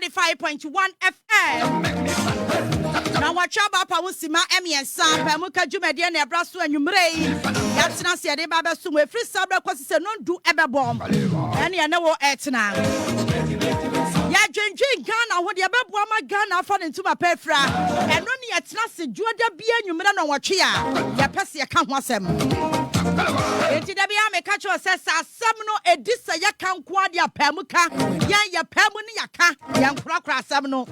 95.1 FM. Now watch out about Usima Emiensa, Pae Mu Ka Jumedi and Abrasu and Yumrei. Yatsina said the Baba Sume, free sabra cause non do ever bomb. And you know etna. Ya Jin Ghana, what the Ababa Ghana fun into my pefra. And only at Nasi Juada Bia Numera no Wachia. Ya Pessia can't was him. Me catch us says Samno Edissa Yakan Quadia Pae Mu Ka. Ya Pae Mu Yaka, Yan Krakra Samno.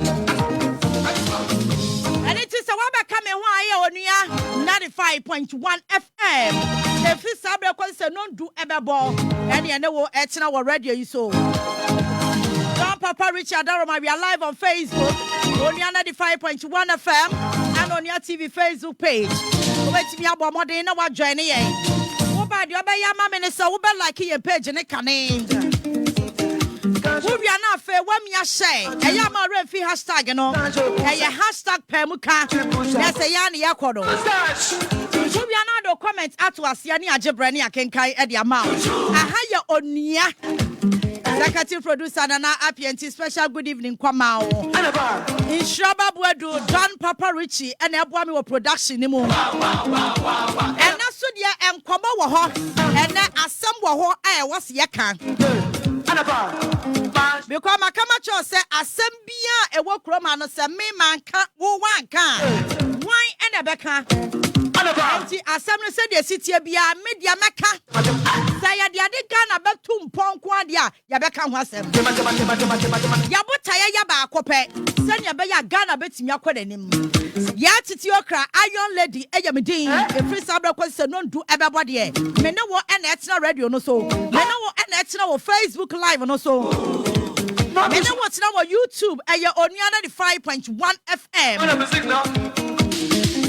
And it is a waba coming Onua 95.1 FM. The first sabra cause non do ever ball. And you know etna wa radio you so. Don Papa Richard Aroma, we are live on Facebook. Onua 95.1 FM and on your TV Facebook page. Wait me about more than what joining ye. Oba the oba ya mama ne so oba like your page ne kanin. We are not fair when me a say. I am a refi hashtag no. A hashtag Pae Mu Ka. Yes, a yani yakodo. We are not do comment at us yani ajebrani akenkai at the amount. I hire Onua. Executive producer Nana Apienti. Special good evening Kwamao. In Shraba Bwedu, Don Papa Richie and Ebwami production nimu. And that's what ya and Kwama WOHO. And then Asam WOHO was yakan. Because my Kamacho said, Asembia, a walk Roman, say, me man can't, one can. Why and a becker? Assembly said, the city be a media mecca. Say, the other gun about 2 pound quadia, Yabeka was him. Yabutaya Yaba Cope, send your bear gun a bit in your quadenim. Yaa Titi Okrah, Iron Lady, Eyamidin, a free sabra question, non do everybody. Me no one and extra radio no so. Me no one and extra Facebook Live no so. Me no what's now on YouTube and your Onua 95.1 FM.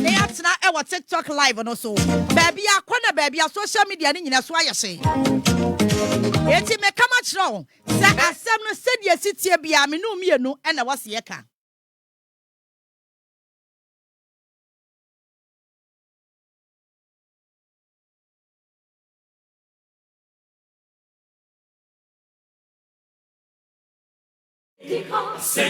They are now our TikTok Live no so. Baby, I corner baby, social media in that's why I say. It's me come much wrong. Say I said yes, sit here be a me no and I was yeka. Onua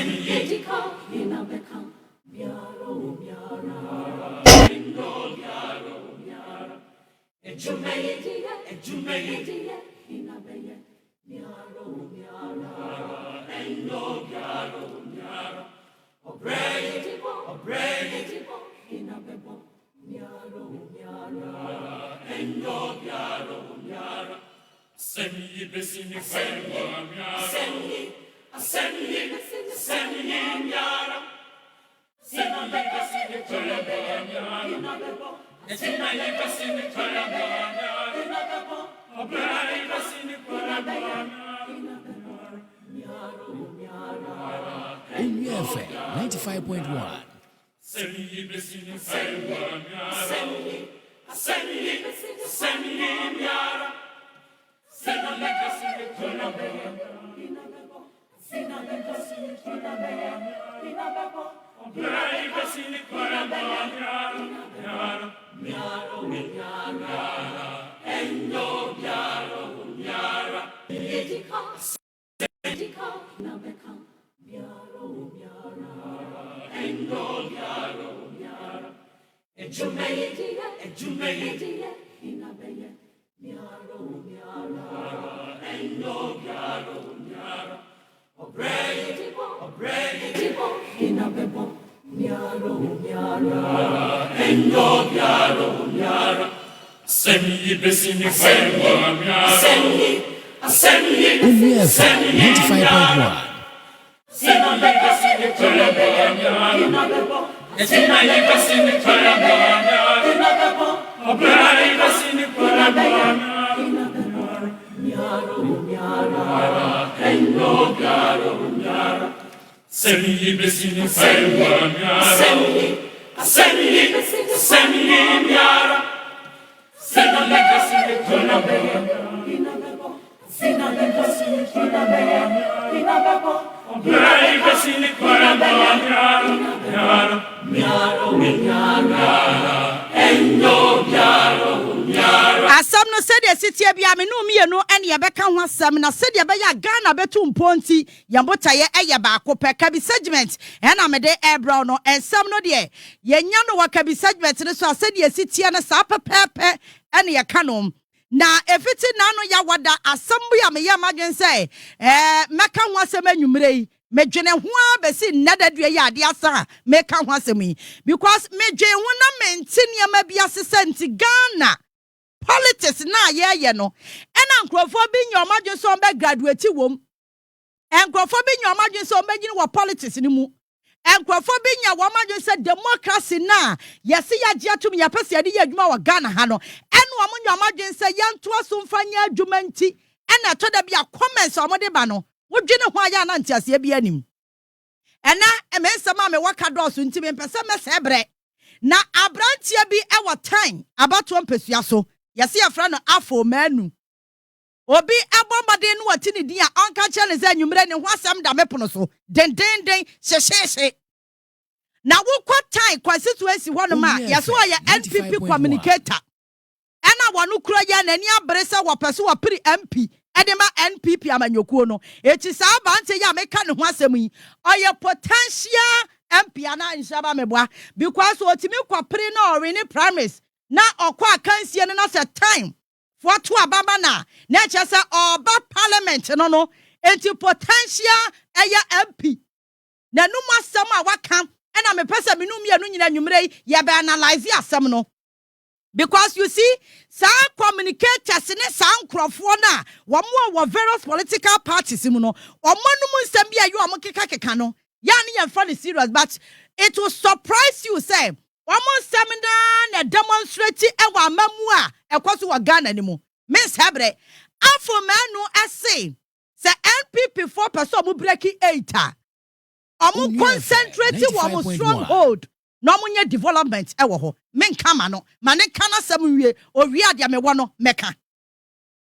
FM 95.1. Onua FM 95.1. As some no said sitie bia me no mienu ene ye beka ho asem na se de be ya Ghana betu mponti ye botaye eye baako pe kabi segment ena me de ebra no ensem no de ye nya no wakabi segment ne so ase de sitie na sa pepepe ene ye kanom na efiti na no ya wada asem bu ya me ya magen say meka ho asem anwumre medwene ho abesi nnadadua ya ade asa meka ho asem because medwen ho na mentini ma bia sesenti Ghana politics na ye no ena nkrofo bi nyomadwe so be graduate wom nkrofo bi nyomadwe so be gini wo politics ni mu nkrofo bi nya wo madwe se democracy na yesi ya gye atum ya pese ya de ya adwuma wa Ghana ha no ena wo nyomadwe se yanto aso mfanya adwuma nti ena to da bia comments o mode ba no wodwene ho aya na ntiase bia nim ena emensama me waka doso nti me pese mesebre na abrantia bi ewo time abato mpesua so yesi afra no afo manu obi abombade no watini dia onka chele ze anwumre ne ho asem da mepono so den hye na wokwa time kwa situation ho no ma yeso ya NPP communicator ena wonu kura ya nani abrese wo pese wo pri MP edema NPP amanyokuo no echi sa ba nte ya meka ne ho asem yi oye potential MP ana nshaba meboa because otimi kwapre na ori primaries na okwa kansie no na se time for to ababa na chese oba parliament no enti potential MP na numu asem a waka ena me pese me num ye no nyina nwumre ye be analyze asem no because you see sa communicators ne sa nkrofo na wo various political parties mu no omonum nsem bia yo omkeka no ya ne ye fa serious but it will surprise you say Omo seminar na demonstrate ewa amamu a ekoso wa Ghana ni mu Miss Hebre afo manu ese se NPP 4% mu break 8 omo concentrate wo stronghold no munye development ewo ho menkama no mane kana sam wie owie ade me wo no meka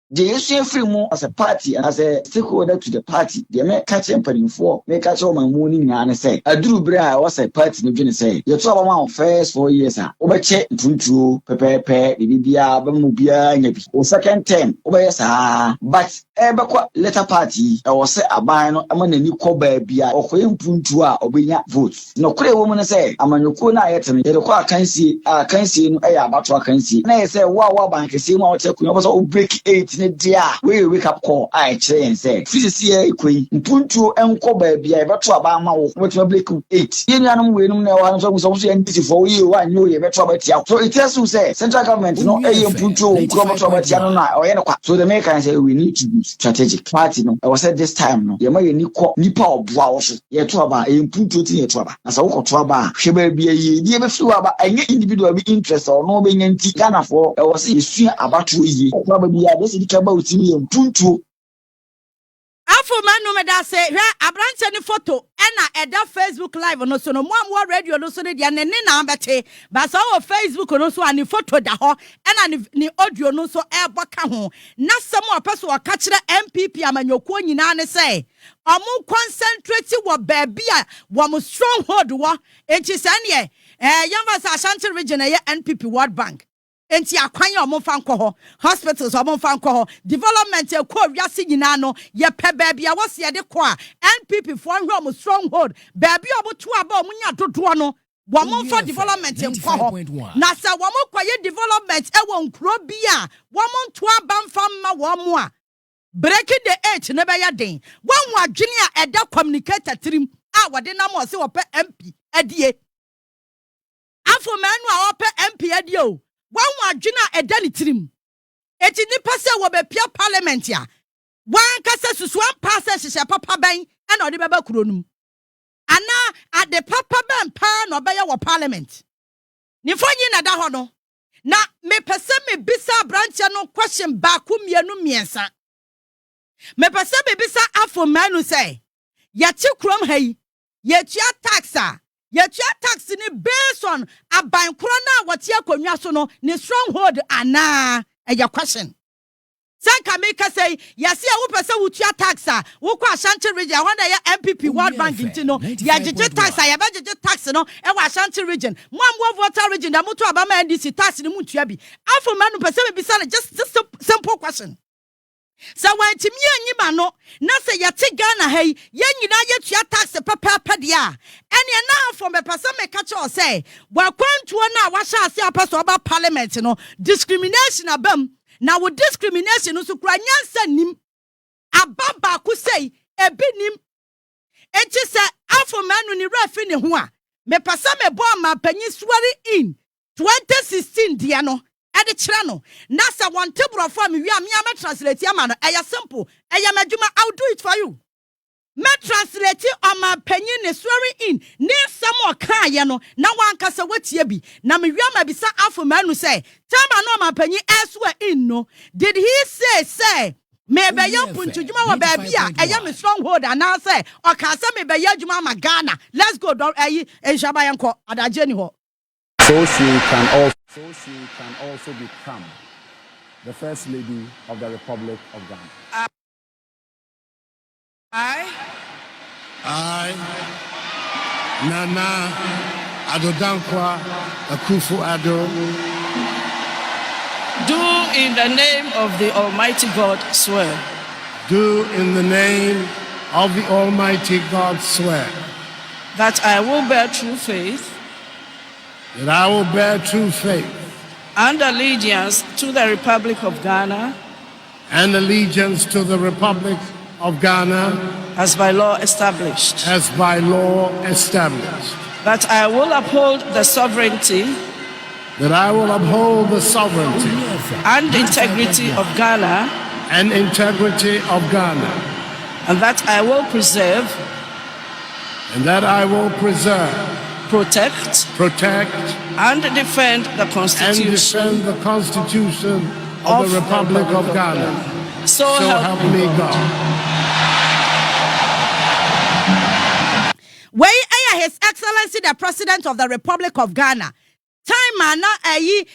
The free more as a party, as a stakeholder to the party, the American party for make us all my morning and say, I drew bra was a party no gonna say. You saw one first 4 years, Oberche, Tuntu, Pepe, Libya, Bamubia, Nebi, or second term, Obersa, but Ebaqua letter party, I was say a bino, I'm on a new cobe bia or Puntua or Binya votes. No clear woman say, I'm on your corner at me, the car can see, I can see, about what I can see. And I say, wow, bank, see what I was all break 8. Dia we wake up call I change say physics here ekwi mpuntu enko ba bia e beto aba ma wo wetu break 8 yenuanum we num na wa so NDC for you one you e beto aba tia so it tells you say central government no e mpuntu nko beto aba tia no na o ye no kwa so the make can say we need to be strategic party no I was said this time no ye ma ye ni ko nipa oboa wo so ye to aba e mpuntu ti ye to aba na sa wo ko to aba hwe ba bia ye die be fi aba enye individual be interest or no be nyanti Ghana for e was say abato yi to aba bia be say about Puntu. Afo manu me da se hwe abranche ni photo ena eda Facebook live no so no mo radio no so ne dia ne na bete ba so wo Facebook no so ani photo da ho ena ni audio no so e boka ho na samo apeso o ka kire MPP amanyokuo nyina ne se omo concentrate wo baabi a wo mo stronghold wo enti se ne yamba sa Ashanti region ye NPP World Bank enti akwanya omfa nkọ ho hospitals omfa nkọ ho development ekọ wiase nyina no ye pe baabia wose ye de kọ a NPP fo hwe om stronghold baabia oboto aba omunya dodo no womfa development nkọ ho na sa womkwaye development ewo nkro bia womonto aba mfa ma womo a breaking the edge ne be ya den wonwa adwene a eda communicator trim a wode na mo se wo pe MP adie afo manu a wo pe MP adie o wan adwena edani tirim eti nipa se wo be pia parliament ya wan kasa susuan pass hye papa ban e na ode beba kuronum ana ade papa ban pa na obeya wo parliament ni fonyi na da ho no na me pese me bisa branch no question ba ku mienu miensa me pese me bisa afo manu say ya chi krom hai ya tua taxa yetua tax ni based on abankro na wote akonwa so no ni stronghold ana eya question Sanka make us say, yes, yeah, who person would your taxa, who qua Ashanti region, one day MPP World Bank in Tino, yeah, tax, I have budget tax, no, and Ashanti region, one more water region, the Mutu Abama and DC tax in the Mutiabi. Alpha man, person be just a simple question. So when to me and Yimano, Nasa Yatigana, hey, yen yet your tax a papa padia. And you now from a person may catch or say, well, come to an hour, shall see a person about parliament, discrimination abum. Now with discrimination, also cry send him a baba could say a binim. And she said, Alpha man when you ref in the me pasame bomb my penny swearing in 2016 Diano at the channel. Nasa one table for me, we are translate Yamano, a simple, a Yamajuma, I'll do it for you. Me translate on my penny swearing in near some more kayano. Now one cassa what ye be. Now me yama be sa Alpha man who say, Tama no my penny elsewhere in no. Did he say, maybe you put to Juma baby, I am a stronghold and now say, or Casa me by Yajuma Magana. Let's go down a Shabayanko at a Jenny. So she can also become the First Lady of the Republic of Ghana. I, Nana Adodankwa Akufo-Addo, do in the name of the Almighty God swear. Do in the name of the Almighty God swear That I will bear true faith that I will bear true faith and allegiance to the Republic of Ghana and allegiance to the Republic of Ghana as by law established. as by law established. That I will uphold the sovereignty That I will uphold the sovereignty and integrity of Ghana, and integrity of Ghana, and that I will preserve, and that I will preserve, protect, and defend the and Constitution defend the Constitution of the Republic of Ghana. So help me God. Where His Excellency the President of the Republic of Ghana. Time mana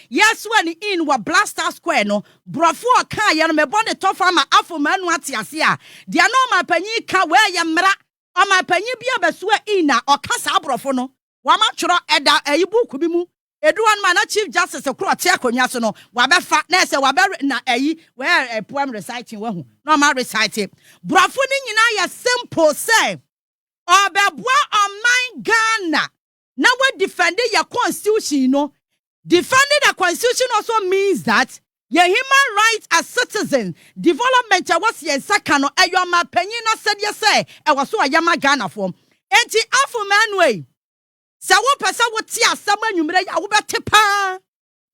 yes when in wa Blaster Square no brofo ka ya no me bon the tofa ma afo manu atiase a de no ma panyi ka we ye mra o ma panyi bia beso in na o ka sa brofo no wa ma tworo eda buku bi mu eduan ma na Chief Justice Okrah te akonya so no wa be fa na se wa be na where poem reciting wa hu no ma recite brofo ni nyina ya simple say obeboa oman Ghana. Now we're defending your constitution, Defending the constitution also means that your human rights as citizens, development was your second, and your ma penina said you say, I was so a yama Ghana form. And the Afro man way. So what person would see as someone you may have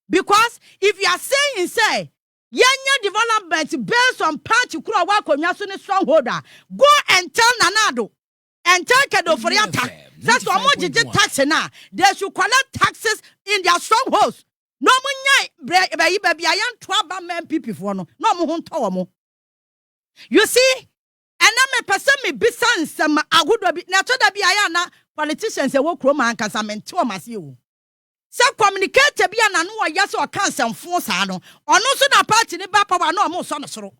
because if you are saying, say, Yanya development based on party kura wako nyasuni strongholder, go and tell Nanado. And take it for your tax. That's why more tax now. They should collect taxes in their strongholds. No money, baby, I am 12 men people for no more. You see, and I'm a person me bisan some I would be natural be ayana politicians a work roman can some and two mas you. So communicate to be an annual yes or cancer force ano or no so party in the bapa no more son of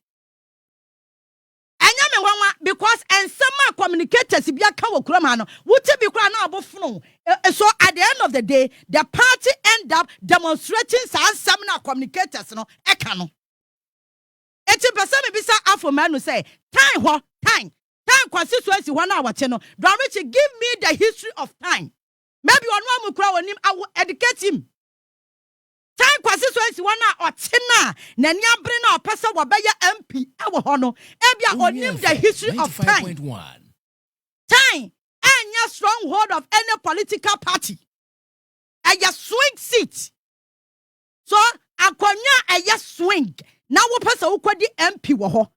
because and some communicators if you can't no would be crying about phone. So at the end of the day, the party end up demonstrating some communicators no ekano. 80% be some Afro man who say time constituency 1 hour channel. Don't give me the history of time. Maybe Onua will cry on him, I will educate him. Time constituency 1 hour tina na nya bring na person wa beya MP ewo ho no ebia onim the history of time. Time anya stronghold of any political party. Aya swing seat. So akonya aya swing. Na wo person wo kwadi MP wo ho.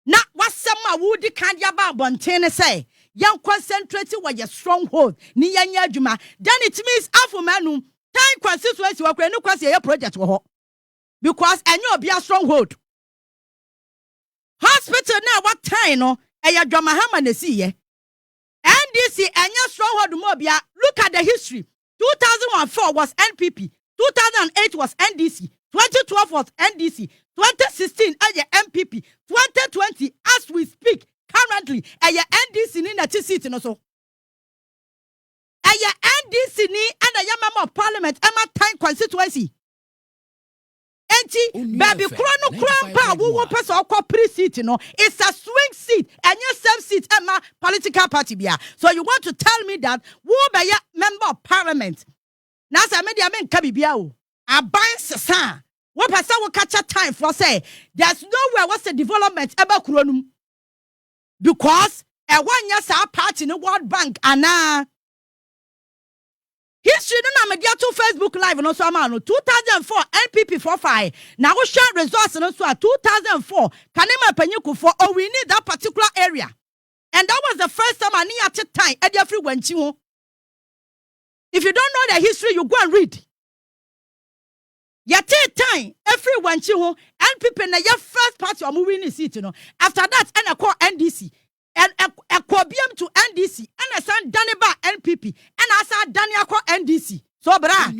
Na wasema wo di kan dia ba bontene say yan concentrate wa your stronghold ni yanya adwuma. Then it means afumanu time constituency wa kwenu kwase ye project wo ho because enyo be a stronghold hospital na what time no eya dwamahama na si ye NDC enyo stronghold mo bia. Look at the history. 2004 was NPP, 2008 was NDC, 2012 was NDC, 2016 MPP, 2020 as we speak currently NDC ni na seat no so. NDC ni and member of parliament Emma Time constituency. Enti baby krono krampa wo person okọ pre seat no, it's a swing seat and your same seat Emma political party bia. So you want to tell me that wo be member of parliament na say me dia men ka bibia o aban sesa wo person wo catch time for say there's nowhere what's the development eba kronum because e wanya sa party no World Bank ana history no na media to Facebook live no so amano 2004 NPP 45 na wo share resource no so 2004 kanema panyiko for we need that particular area and that was the first time ani at time e dey free wanchi ho. If you don't know the history you go and read. Yet time every wanchi ho NPP na your first party or moving seat no after that and I call NDC and a BM to NDC and I send Daniba NPP and I said Daniako NDC. So bra,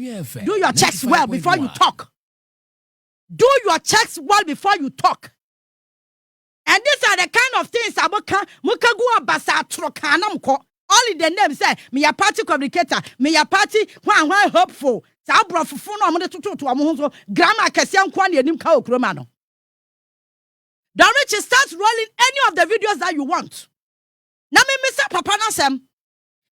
do your checks well before you talk. Do your checks well before you talk. And these are the kind of things mukagu basa trokanam ko. Only the name say me a party communicator, me a party one hopeful. Sa bro fufu no amde tutu amu so grammar kese anko na enim ka okroma no. Don't reach start rolling any of the videos that you want. Na me say papa na sem.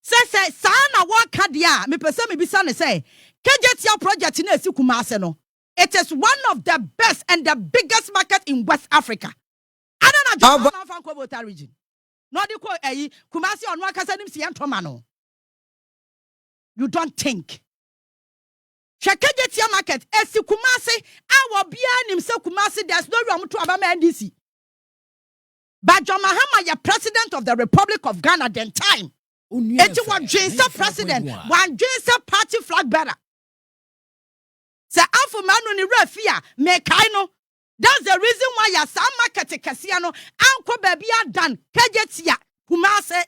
Say sa na wa ka dia me pese me bisa ne say KJTL project na esi Kumase no. It is one of the best and the biggest market in West Africa. I don't know just fan Kobota region. No de ko Kumase Onua kasa nim si entoma no. You don't think. KJTL market esi Kumase awo bia nim se Kumase there's no room to abama NDC. But John Mahama, your president of the Republic of Ghana then time. It was Jinsa president, one Jinsa party flag bearer. Say Alpha Manu ni refia me kaino. That's the reason why ya some market kasiano anko baby are done KJTL Kumase.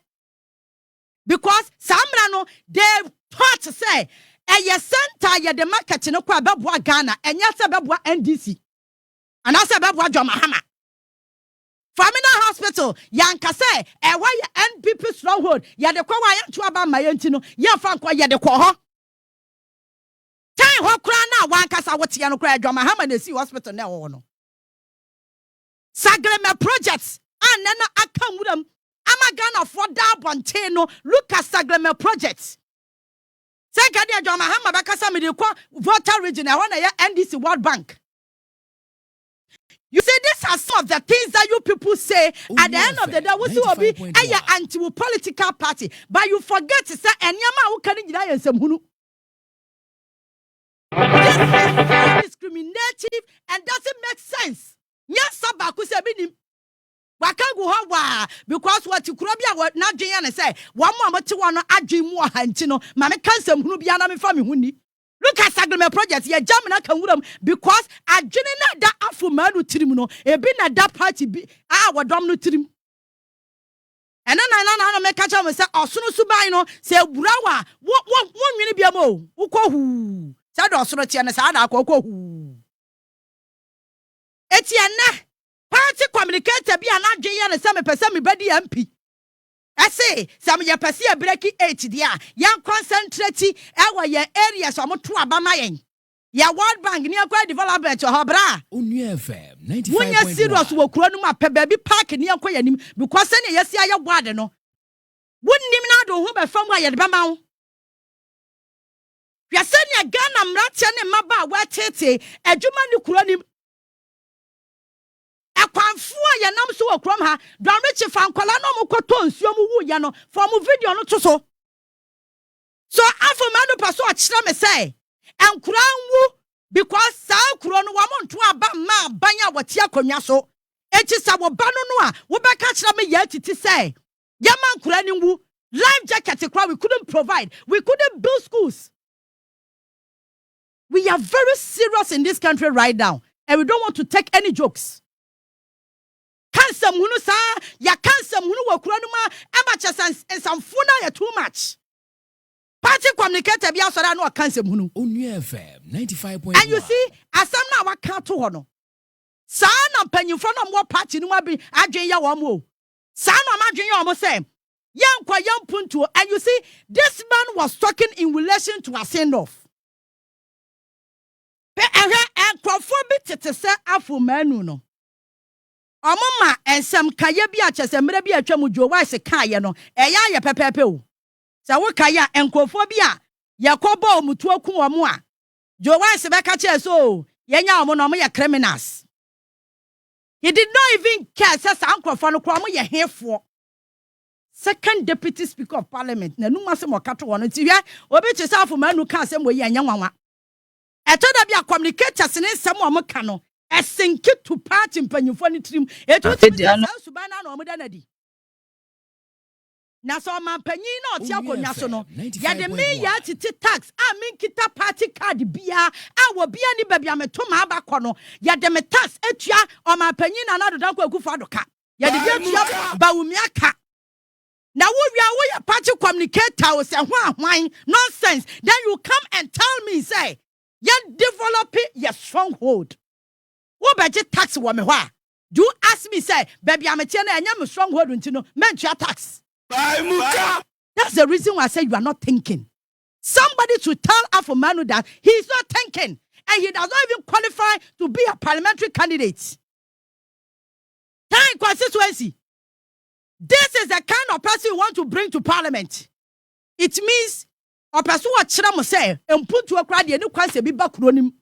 Because Samrano they thought to say ye center ye the market no kwa babwa Ghana and yasa babwa NDC. And I say babwa John Mahama. Famina Hospital, yanka say, why NPP stronghold, ya de kwa ya to aba mayentino, ya fankwa ya de kwa ho. Time ho kra na wanka sa woti ya no kra John Mahama na si hospital na wo no. Sagrema projects, anana akamudam, ama Ghana for da bonte no, look at Sagrema projects. Say Ghana John Mahama bakasa me de kwa voter region, I want ya NDC World Bank. You see, these are some of the things that you people say at the end of the day. We will be a anti-political party, but you forget to say, "And yama who can deny some hunu." This is discriminative and doesn't make sense. Yes, sabaku se binim. Wakagu hawa because what you kurabia what na dwen na say one more mati one adwen mu ohanti no ma me kansam hunu bia na me fa me huni. Look at Sagrema project. Ye jam na kanguram because adwene na da afoma no tirim no ebi na da party bi wadom no tirim. Ena na me catch am say osono suban no say burawa wonwini bia mo ukohu. Say do osono tie na say ada akohu. Etienne party communicator bia na adwen na say me pese me bedi MP. I say, some ya pasi a breaki 8 dia. Yan concentrate our ya areas or more to abamayen. Ya World Bank near quite development or Hobra. Onua FM 95.1. When you serious will cronuma pe baby park near Koyanim because any yes ya ward no. Wouldn't him not do whom from where you'd bamau. Ya send ya Ghana Mratian and Maba where Tete, a Jumani cronim. Akwanfua ya nam so okrom ha don rechi fa nkwala no mokoto nsuo mu wu ya no for mu video no to so afoma no paso akira me say enkura nwu because sa kuro no wa monto aba ma banya wati akonwa so echi sa wo ba no a wo be ka kira me Yaa Titi say ya man kura ni nwu life jacket kura we couldn't provide, we couldn't build schools. We are very serious in this country right now and we don't want to take any jokes. Cancer munu sa ya cancer munu wa kura no ma amacha and some funa ya too much. party communicator bi asora na okanse mu no. Onua FM 95.1. And you see, asam na waka to ho no. Sa na mpanyimfo no mo party no abi adwen ya wo mo. Sa na ma adwen ya wo mo say, yankwa yampuntu. And you see, this man was talking in relation to a send off. Pe enkrofobi tete se afu manu no. Omoma ensem kaye bi achese mre bi atwa mu jo wa se kaye no. Eya ye pepepe o. Sa wo kaya enkrofo bi a yakobo omutu oku omo a. Jo wa se be ka che so, yenya omo no mo ye criminals. He did not even care say sa enkrofo no kro mo ye hefo. Second deputy speaker of parliament na nu masem okato wono ti hwe obi che sa afu manu ka asem wo ye anya nwanwa. Eto da bia communicators ne nsem o mo ka no esenke to party mpanyimfo ne trim eto ti suba na o mo da na di na so ma panyin na oti akonya so no ya de me Yaa Titi tax a me kita party card bia a wo bia ni ba bia me to ma abakọ no ya de me tax etua o ma panyin na na do dan ko akufo adoka ya de bia tua ba wumi aka na wo wia wo ya party communicator o se hwan nonsense. Then you come and tell me say you develop your stronghold. Wo beje tax wo me hwa. Do you ask me say baby ametie na enya me stronghold ntino mentua tax. Pae Mu Ka. That's the reason why I say you are not thinking. Somebody should tell Afomanu that he is not thinking and he does not even qualify to be a parliamentary candidate. Time constituency. This is the kind of person you want to bring to parliament. It means a person what Chiramo say and put to a crowd and kwanse be back running.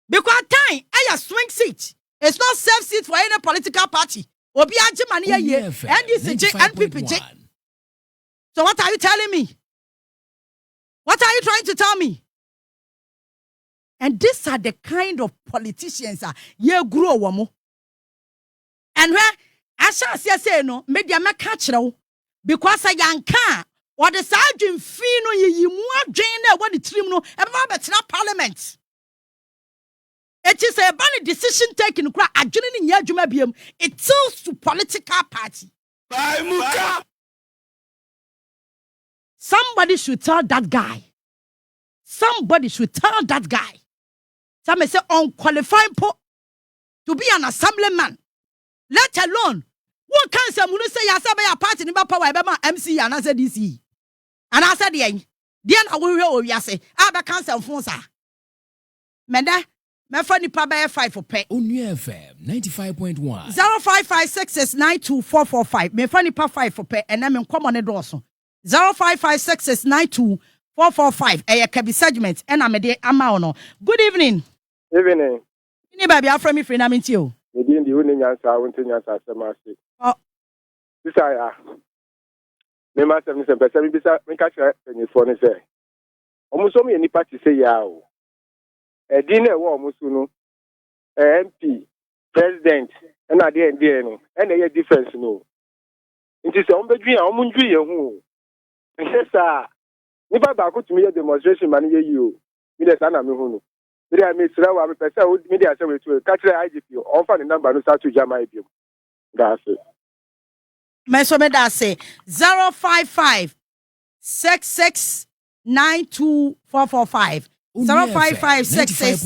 Because time a swing seat. It's not safe seat for any political party. Obi ajimani ye NDCJ NPPJ. So what are you telling me? What are you trying to tell me? And these are the kind of politicians ye grow wamo. And where I shall say no, media me catch now because I yanka or the sergeant fino ye more drain what the trim no about not parliament. It is a bad decision taken. It tilts to political party. Pae Mu Ka. Somebody should tell that guy. Somebody should tell that guy. Some may say unqualified to be an assemblyman. Let alone what can someone say? I said by a party in power MC and I said DC. And I said the I will hear say I be cancel phone sir. Menda me fa nipa be 5 for pay. Onua FM 95.1. 0556924445. Me fa nipa 5 for pay and me come on the door so. 0556924445. Eye kabi segment and am de ama ono. Good evening. Evening. Ni ba bia from me free na menti o. Me di ndi woni nyansa wonte nyansa semase. Oh. Bisa ya. Me ma se pesa mi bisa me ka kire penifo ne se. Omuso me ni party se ya o. Edi na wo omuso no. MP, president, and at the end no. And a difference no. Nti se ombedwi a omundwi ye hu. Sir. Nipa ba ko tumi ye demonstration man ye yi o. Mi de sana me hu no. Me dey me sira wa me pesa o me dey ase we to ka kire IGP on fa the number no start to jama ibiem. That's it. Me so me da say 055 66924445. 05566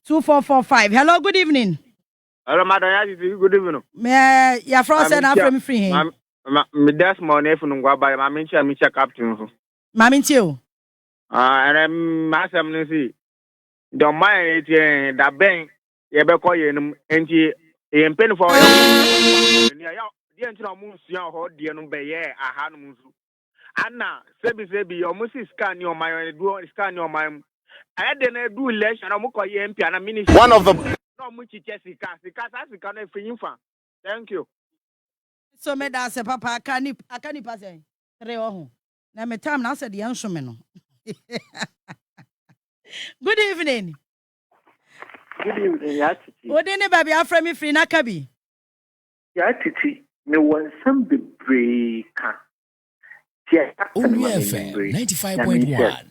2445. Hello, good evening. Hello, Madam Yaa Titi, good evening. Me ya from say na from free here. Me das morning for ngwa ba ma mencha captain. Ma menti o. And masam no see. Don't mind it that bank ye be call ye enti e pen for you. Ya die enti no mu nsia ho die no be ye aha no mu nsu. Anna sebi o mu si scan your my do scan your my I had then do election o mu call ye MP and minister. One of the no mu chiche sika no free fan. Thank you. So me da say papa akani pass eh 3 ho. Na me time na say the answer me no. Good evening. Good evening, Yaa Titi. O de ne baby afra me free na kabi. Yaa Titi, me want some bebre ka. Onua FM 95.1.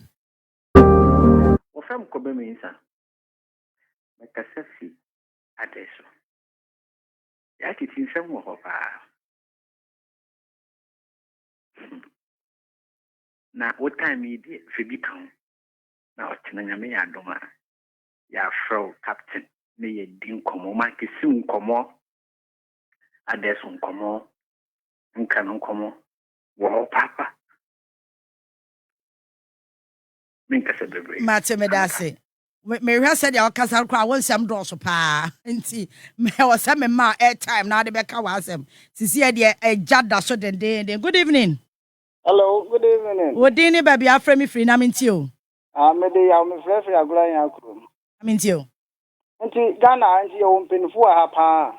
Ofam ko be me nsa. Me kasa fi adeso. Yaa Titi nsem wo ho pa. na what time yi de febi kan na otena nyame ya doma ya fro captain ne ye din komo ma kesi nkomo adeso nkomo nka nkomo wo papa minkasa bebre mate me dase me hwa said ya okasa kwa wonsam dɔso pa nti me wo se me ma airtime na de beka wasem sisi e de agada so denden. Good evening. Hello, good evening. Wodini baby afre me free na minti o. Me de ya me frɛ agora yan akro. Minti o. Nti Ghana anti yo mpenifu ha pa.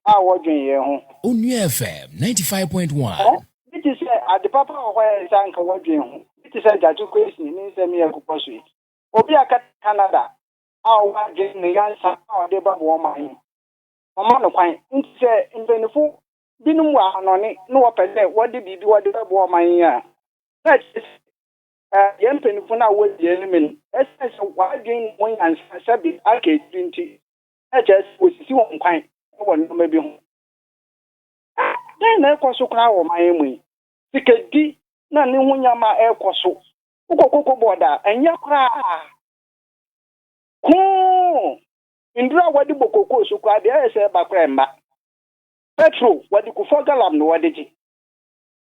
Wodwen ye ho. Onua FM 95.1. It is at the papa of where sanka wodwen ho. It is a jaju question ni se me yakopɔso. Obi aka Canada. Wodwen ne yansa de ba bo man. Mama no kwan. Nti se mpenifu binum wa anone no wopɛsɛ wode bibi wode ba bo man ya. That is yempenifu na wodi elimin. Essence wadwen won yansa sabi aka 20. HS osisi won kwan. Won no mebi ho. Na ekoso kra wo man mu. Sikedi na ne hunyama ekoso. Ukokoko boda enya kra. Ko indura wadi bokoko so kwa de ese ba kra mba. Petro wadi ku fogalam no wadi ji.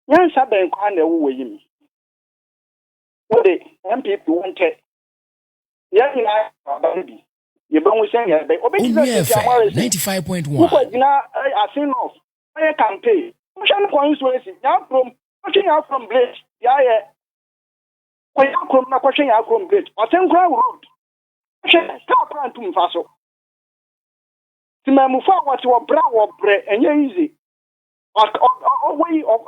Nyansa ben kwa na ewu yim. Wode MPP wonte. Ya ni na baby. Ye ba hu sen ya be. Obeti Onua FM 95.1. Uko jina asin of. Aye campaign. Motion constituency. Ya from motion ya from Blade. Ya ye. Ko ya from na kwahwe ya from Blade. Otenkura road. Ka plan to mfaso. Timamu fa what wo bra wo bre enye easy. Way of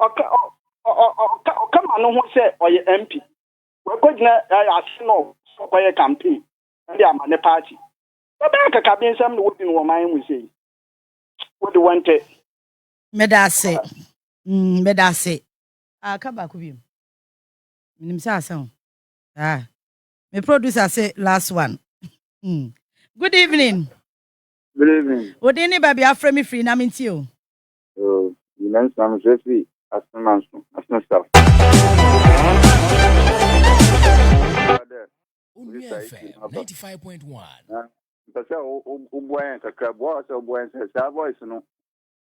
come on who say or your MP. We go jina asin of so kwa campaign. Ndi amane party. Oba ka bin sam no wodin wo man we say. What do you want it? Medase. Medase. Kaba ku bi. Minim sa asan. Me producer say last one. Good evening. Good evening. Wodini baby afre me free na minti o. You know some free as stuff. Onua FM 95.1. Pese o boy kakra boy so boy say voice no.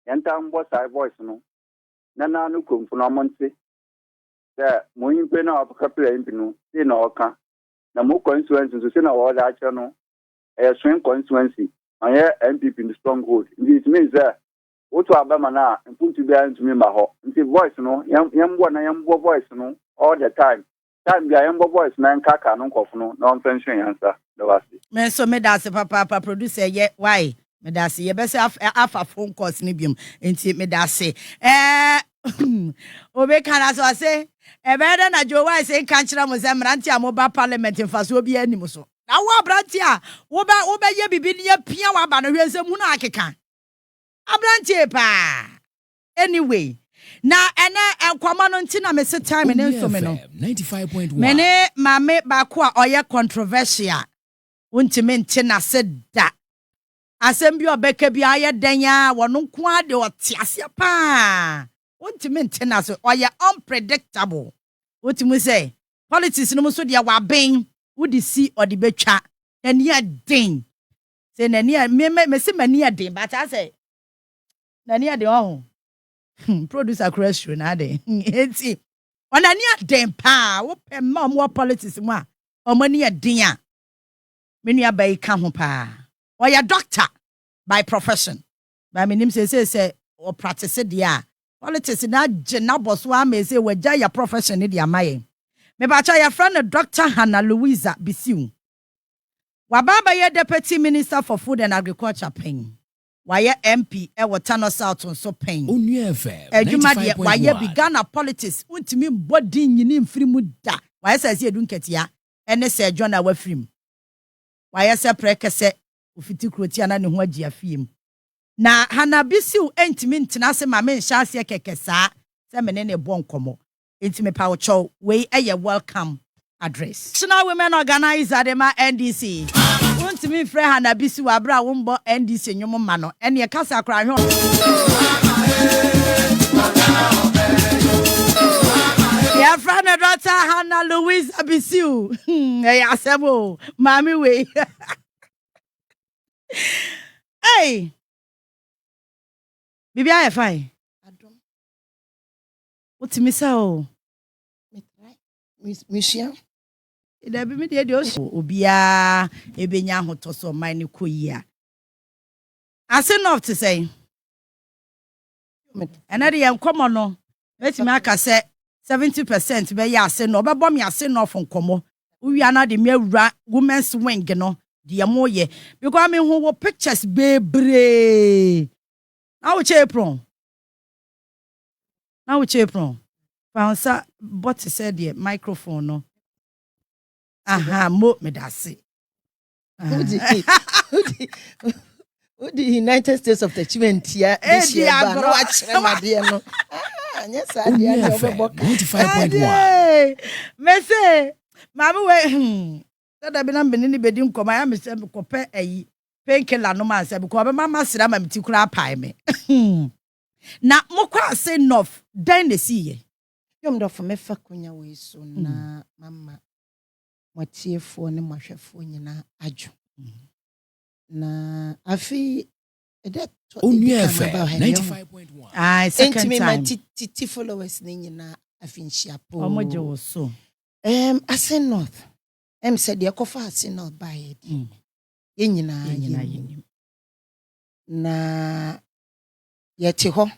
Yenta mbo sai voice no. Na no komfu no monte. Say mo yimpe na opakapra yimpe no. Say na oka. Na mo constituency so say na wo da ache no. Swing constituency. Aye MPP in the stronghold. It means that what to abama na mpuntu bia ntumi ma ho. Nti voice no yambo voice no all the time. Time bia yambo voice na nkaka no nkofo no na pension answer. The was it. Me so me dase papa producer ye why? Me dase ye bese afa phone calls ni biom. Nti me dase. Obe kana so say e be na Joe why say kan kira mo say mranti amoba parliament mfaso obi anim so. Na wo abranti a wo be ye bibi ne pia wa ba no hwensem hu na akeka. Abranti pa. Anyway, na ene enkwama no nti na me se time ne nso me no. 95.1. Mene mame ba ko a oye controversial. Untime nti na se da. Asem bi obeka bi aye danya wono nko ade otiase pa. Untime nti na se oye unpredictable. Utimu say politics no so dia wa ben wodi si odi betwa. Nani adin. Say nani me se mani adin but I say nani adin oh. Producer question ade. Enti onani adin pa wo pe mam wo politics mu a omani adin a menu abai ka ho pa. Oya doctor by profession. By me nim say o practice dia. Politics na jena boss wa me say waja ya profession dia amaye. Me ba cha ya friend Dr. Hannah Louisa Bisiu. Wababa ye deputy minister for food and agriculture pen. Waye MP e Watano South on so pen. Onua FM 95.1. Waye Ghana politics untimi body nyini mfiri mu da. Waye say edu nketia ene se John awa firim. Waye se prekese ofiti kroti ana ne ho agia fiem. Na Hannah Bisiu entimi ntena se ma me nhya ase kekesa se me ne bo nkomo. Entimi pa ucho we eye welcome address. National Women Organizer dema NDC. Untimi frɛ Hannah Bisiu abra wombo NDC nyomo ma no. Ene e kasa akra hwe. Ya friend Hannah Louise Abisiu. Hey, asemo. Mami we. Hey. Bibi aye fine. What me say o? Mission. Ida bi me de obia ebenya hotoso man ne koyia. Ase enough to say. Another young common no. Let me aka say 70% be ya ase no. Obebo me ase no from komo. We are not the mere women's wing no. The amoye. Because I mean who pictures bebre. Now which April? Now which April? Found sa but said the microphone no. Aha, mo me da se. Who the United States of the Achievement here this year? No watch my dear no. Yes, I dear 95.1. Me say, mama we that be na be ni be di nkoma ya me say me kope ayi painkiller no man say because mama sira ma meti kura pai me. Na mo kwa say enough dan na see ye. Yom do for me fa kunya we so na mama matiefo ne mahwefo nyina adwo. Na afi that Onua FM 95.1. Ah, second time. My titi followers ni nyina afi nhyiapo. Omoje wo so. Ase north. Said ye kofa ase north by it. Ye nyina. Na ye te ho.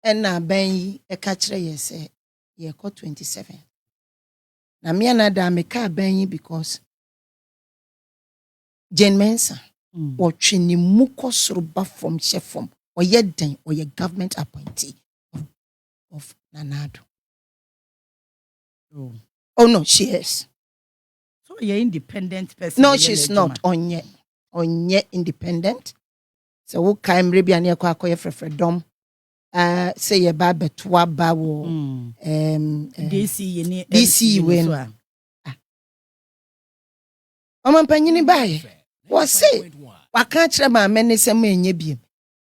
Na ban yi e ka kire ye se ye ko 27. Na me na da me ka ban yi because Jane Mensa or Chini Muko Suruba from chef from or yet den or your government appointee of Nanado. Oh no, she is. So you're independent person. No, she's not on yet independent. So who came Ribian Yakwako freedom. Say a baba to a bawo DC when Panyini by was say, I can't remember many some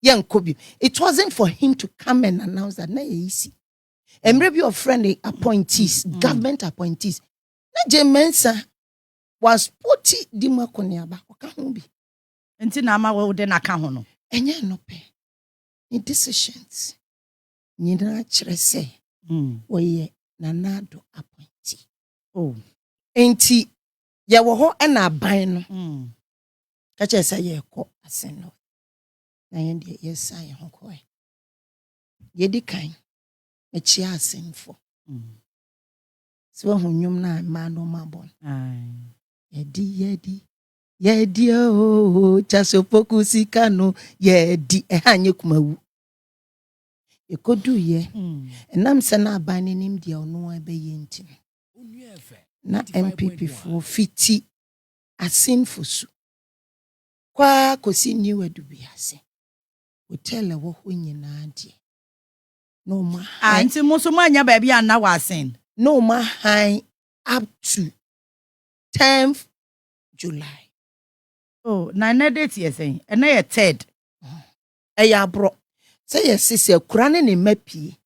young Kobe. It wasn't for him to come and announce that na easy. And maybe your friendly appointees, government appointees. Na Jemensa was 40 Dimakoniaba. Okahubi. Until Nama will then account no. And ya no pay. In decisions. Nina Chrese. Oye Nanado appointee. Oh. Ain't ya WOHO na aban no. Kache say ye ko aseno. Na yende yes I ho ko e. Ye di kan e chi asenfo. So ho nwum na ma no mabon. Yedi o chasopoku sikano yedi e hanye kumawu. E kodu ye. Enam se na aban nim dia ono ebe ye ntim. Na MPP for fiti asinfo su. Kwa kosi niwe dubiase. Hotel WOHO nyina die. No ma. Anti muso manya baby an na wasen. No ma high up to 10th July. Oh, na date ye saying. And na 3rd. Eya bro. Say yes sisi ekura ne mapi.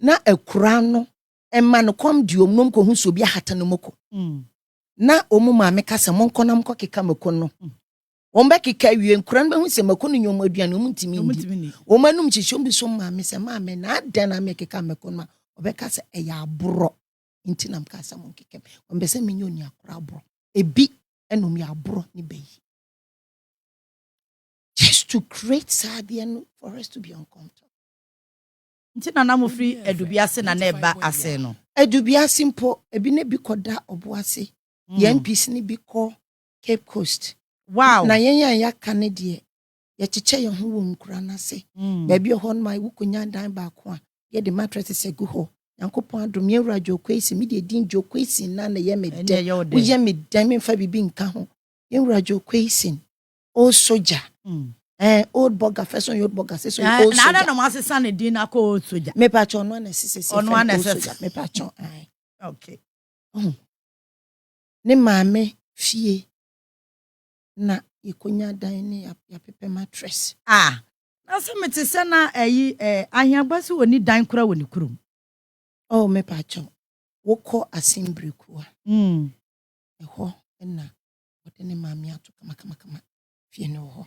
Na ekura no emma no kom di omnom ko hu so bi ahata no moko. Na omu ma me kasa monko na mko keka mako no. Omba keka wie nkura no hu se mako no nyom aduane omu ntimi ndi. Omanum chichom bi so ma me se ma me na adan na me keka mako no obeka se eya abro nti na mkasa monkeke. Ombe se menyo ni akura abro. Ebi enom ya abro ni bayi. Just to create Sadian for us to be uncomfortable. Nti na mo free edubiase na eba ase no. Edubiase mpo ebi ne bi koda oboase. Ye MPs ni bi ko Cape Coast. Wow. Na yen ya kane de ye chiche ye ho wo nkura na se. Ba bi ho ma wukonya dan ba ko a ye de mattress se gu ho. Yankopon adom ye wura jokwesi mi de din jokwesi na ye me de. Wo ye me dan me fa bibi nka ho. Ye wura jokwesi. O soja. Old burger first on old burger say so old soja. Na no ma say na din na ko old soja. Me pa chon no na sisi. Onua na soja. Me pa chon. Okay. Ne maame fie na ikonya dan ne ya pepe mattress. Na so me te se na ahiagba se woni dan kura woni kurum. Oh me pa chon. woko assembly kuwa. Eho na wotene mami ato kama fie ne ho.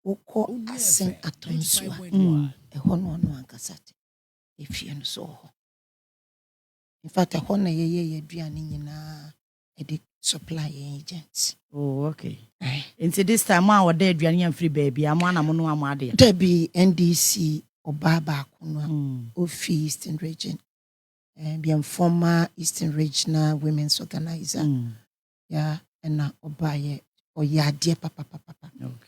Woko asen atonsua. Eho no ankasate. Efie no so ho. In fact, eho na ye aduane nyina e supply agents. Oh, okay. Into this time, I was dead, and free baby. I'm one among one mother. There be NDC or Baba Kunwa of Eastern Region. Be a former Eastern Regional Women's Organizer. Yeah, and now Obaye or ya dear papa.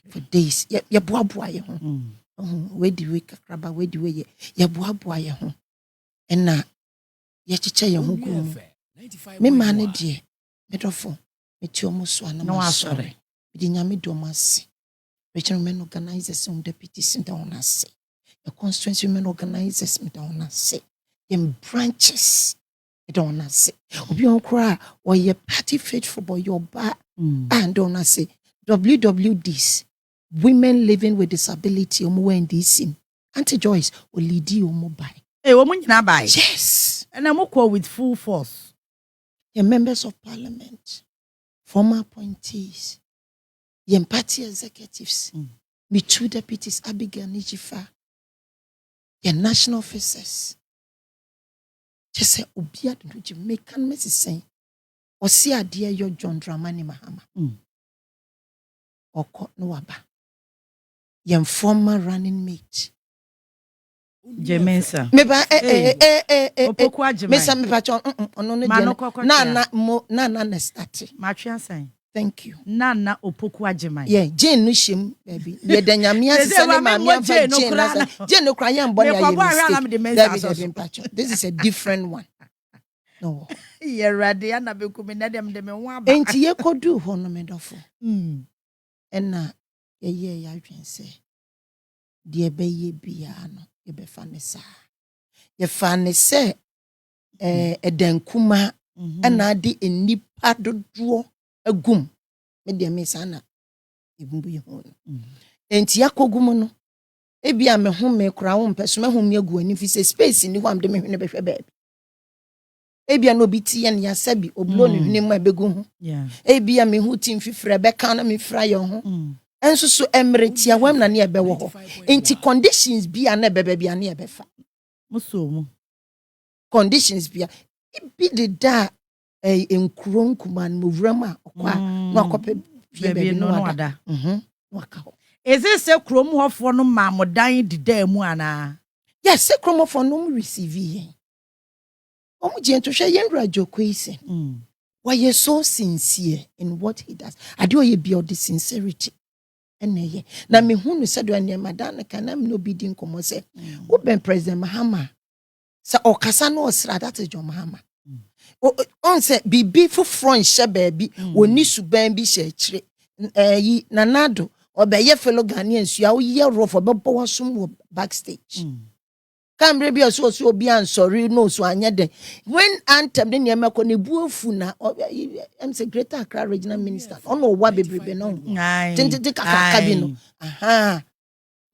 For days. Ya boy home. Where do we crabba? Where do we ya boy home? And now ya chicha ya home. Me man, dear. Medrofo. Meti almost one. No, sorry. Nyame domasi. Regional men organizers and deputies in the say. The constituency men organizers me down say. Them branches me down say. Obi on cry or your party faithful boy your ba and don't say WWDs women living with disability when this in Auntie Joyce will lead you mobile. Hey, woman na buy. Yes. And I'm call with full force. The members of parliament, former appointees. Yen party executives, me two deputies, Abigail Nijifa, yen national officers. Just say, Obia the Jamaican Messi saying, or see a dear your John Dramani Mahama. Or Kot Noaba. Yen former running mate. Jemensa. Meba Opokwa Jemai. Mesa me patron na nestati. Matria saying. Thank you. Nana Opokwa Jemai. Yeah, Jane Nushim, baby. Ye danyamia se ne mamia fa Jane no cry am bonya ye. This is a different one. No. Ye ready na be kumi na dem de me ho aba. Enti ye kodu ho no me dofo. Enna ye adwen se. De be ye bia no ye be fa ne sa. Ye fa ne se edankuma na de enipa dodo agum me de me sana ebumbu ye ho. Enti yakogum no ebia me ho me kura wo mpeso me ho me agu ani fi se space ni ho am de me hwene behwe baabi. Ebia no biti ye ne yasabi oblo ne hwene mu abegu ho. Ebia me hu tim fifre be kan na me fra ye ho. Enso so emretia wam na ne ebe wo ho. Enti conditions bia na bebe bia ne ebe fa. Muso conditions bia ibi de da enkuro nkuman mowrama okwa na akope bebe no ada. Waka ho. Is it say krom hofo no ma modan dida mu ana? Yes, say krom hofo no receive ye. Omu je to hwe yen rajo kwese. Why you so sincere in what he does. Ade ye be the sincerity. Ene na me hu no se do ane madam kana me no bi din komo se. Wo ben President Mahama. Sa okasa no osra that is John Mahama. On se bibi fu front she baby woni suban bi she kire. Yi nanado obeye fellow Ghanaian sua wo ye rough obebo wasum wo backstage. Cambre bi so obi ansori no so anya den. When anthem de niam ko ne buofu na am say Greater Accra Regional Minister ono wa bebrebe no. Tentete kaka bi no. Aha.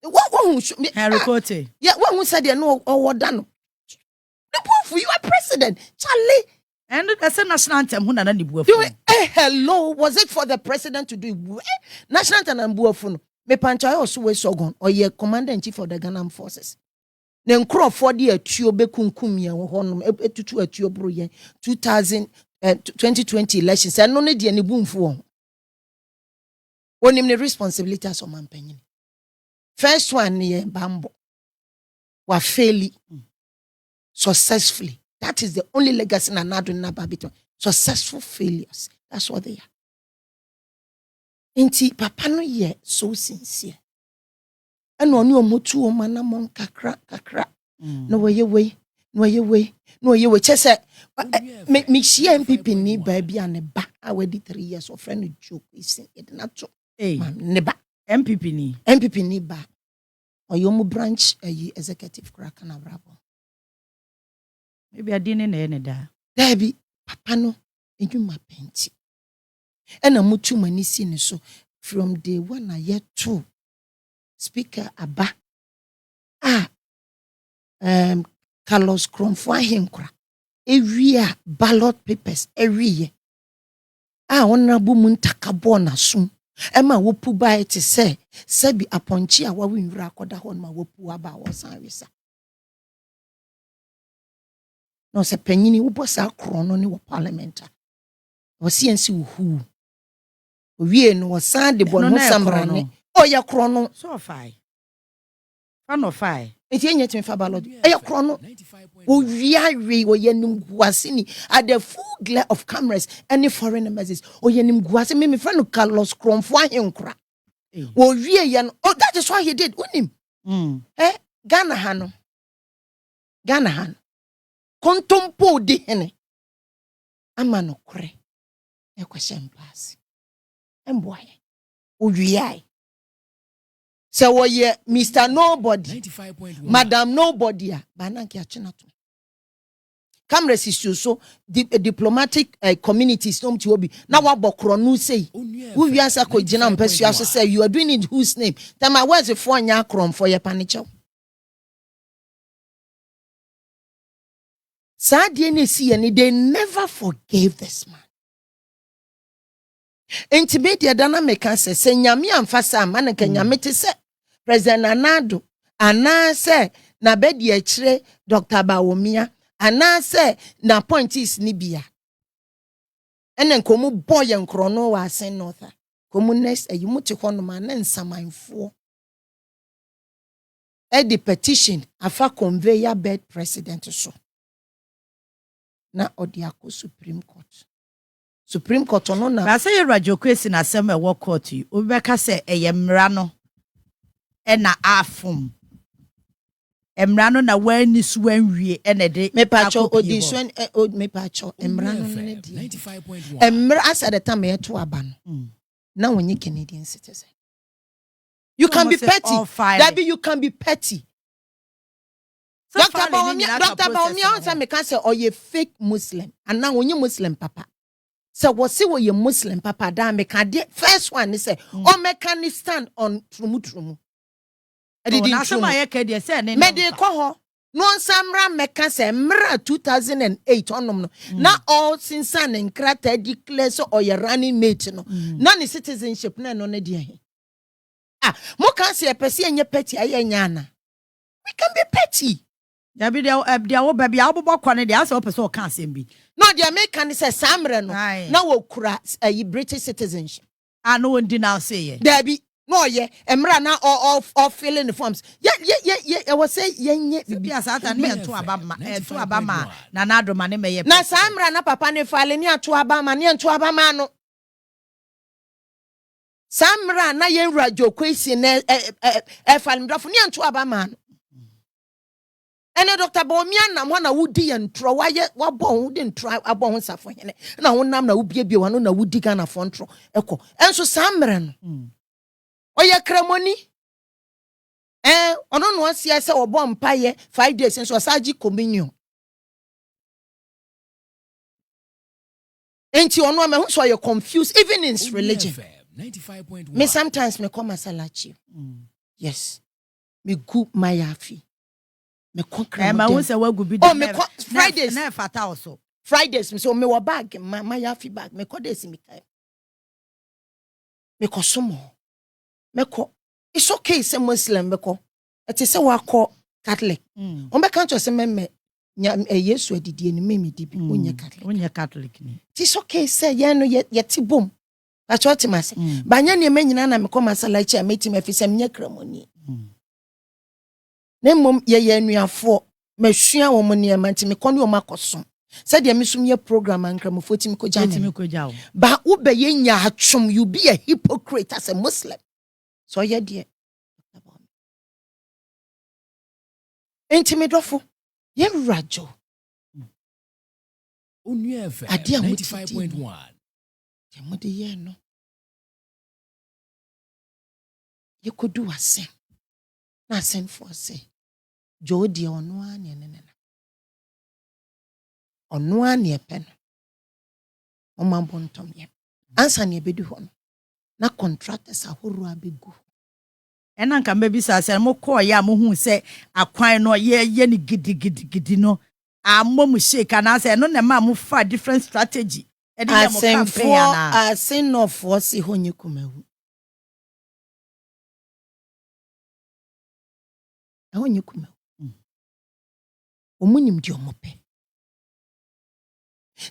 What Harry Cote. Yeah, what said you no or done. The buofu you are president. Charlie. And that's a national anthem who na the buofu. Hello, was it for the president to do it? National anthem and buofu no. Me pancha also we sogon or ye commander in chief of the Ghana forces. Ne nkrofo de atuo bekunkum ye ho no etutu atuo bro ye 2020 elections and no ne de ne bumfu won onim ne responsibility as man panyin. First one ye bambo wa fairly successfully. That is the only legacy na nado na babito. Successful failures. That's what they are. Inti papa no ye so sincere. And on your motu o manamon kakra. No way. Chese me share MPP ni baby and a ba already 3 years of friend joke is it not so. Neba MPP ni ba. Or your branch executive crack and bravo. Maybe I didn't know that. There be papa no and you my painting. And a mutu manisi so from day 1 a year 2. Speaker Abba Carlos Cromfo Ahenkra ewia ballot papers ewiye honorable muntakabo na sum ema wopu ba ete se bi aponchi a wa winwura akoda ho ma wopu aba wo san wisa no se panyini wo bosa krono ni wo parliament wo siensi wo wie no wo san de bon ho samrane oya krono so fai fano fai enti enye timi fa ballot eya krono wo wiawe wo yenim guase ni at the full glare of cameras any foreign embassies o yenim guase me friend Carlos Kromfo ahenkra wo wie ye no that is what he did unim Ghana ha no kontompo di hene ama no kore e kwesem pass emboye o wiai se wo ye Mr. Nobody 95.1 Madam Nobody bananki achinato cameras is so diplomatic communities no mti obi na wabokro no sei wo wiasa ko gina mpasua so say you are doing it whose name tama where's the for nya krom for your panicho sadie ne si ye they never forgave this man intimate dana meka se nyame amfasa amana ka nyame te se President Anado anase na bedi akire Dr. Bawumia anase na appointees ni bia enen komu boy nkrono wa asen northa komu next ayimuti hono ma na nsamanfo the petition afa convey ya bed president so na odiako Supreme Court no na ba say radio kwesi na asem e wo court yi obeka say eyemra no e na afum emra no na wani suwanwie e na de me pacho odiswen me pacho emra no ne di 95.1 emra asa the time e to aba no na wonye Canadian citizen you can be petty that be you can be petty Dr. Bawumia say me can say oye fake Muslim and now wonye Muslim papa so what see what you Muslim papa da me can first one is say o me can stand on trumu na sama ye ke de say ne me de ko ho no samra meka say mra 2008 onom no na all since an nkrata declare so oye running mate no na ni citizenship na no na de ahe mo kan say pese enye petty ayenya na we can be petty ya bi de wo ba bia obobọ kwane de ase o pese o kan asem bi no the American say samre no na wo kura British citizenship no one di now say ye there be no ye emra na all filling the forms I was say yenye bibia sata ne ento abama na na adoma ne meye na samra na papa ne file ne ato abama ne ento abama no samra na ye radio kwesi na file mdafo ne ento abama no ene Dr. Bawumia nam ho na wudi ye ntro waye wabon wudi ntro abon ho safo hene na ho nam na wubiebie wano na wudi Ghana fo ntro eko enso samre no oye kremoni ono no asia se obo mpaye 5 days enso asaji communion enti ono am hu so you confused even in religion 95.1 me sometimes me come asalachi yes me gu mayafi me konkre ma won se wagu bi me Fridays na fata also Fridays me so me wo bag mayafi bag me ko desi me kai me ko somo me ko it's okay say Muslim me ko eti say wa ko Catholic on be kan to say me Yesu adidie ni me di bi onye Catholic ni it's okay say ye no ye ti bom a choti mase banya ne manyina na me ko masala chi ameti me fisa me kramoni Nemom ye anuafo mahua wo mo ne manti me kone o makoso se de me sum ye program ankramofo ti me ko jawo ba wo be ye nya atwom you be a hypocrite as a Muslim so ye de intimidofo ye rajo Onua FM 95.1 ye mo de ye no ye kodu ase na send for say Jodi Onua ne Onua ne pen o mambo ntom ye ansa ne bedu ho na contractors ahoro abegu ena nka mbe bisa se mo ko ya mo hu se akwan no ye ni gidi no Amomu shake and I say no na ma mu fa different strategy. E dey mo campaign na. Asen no for si honye kumahu. Honye kumahu. Omunim di omope.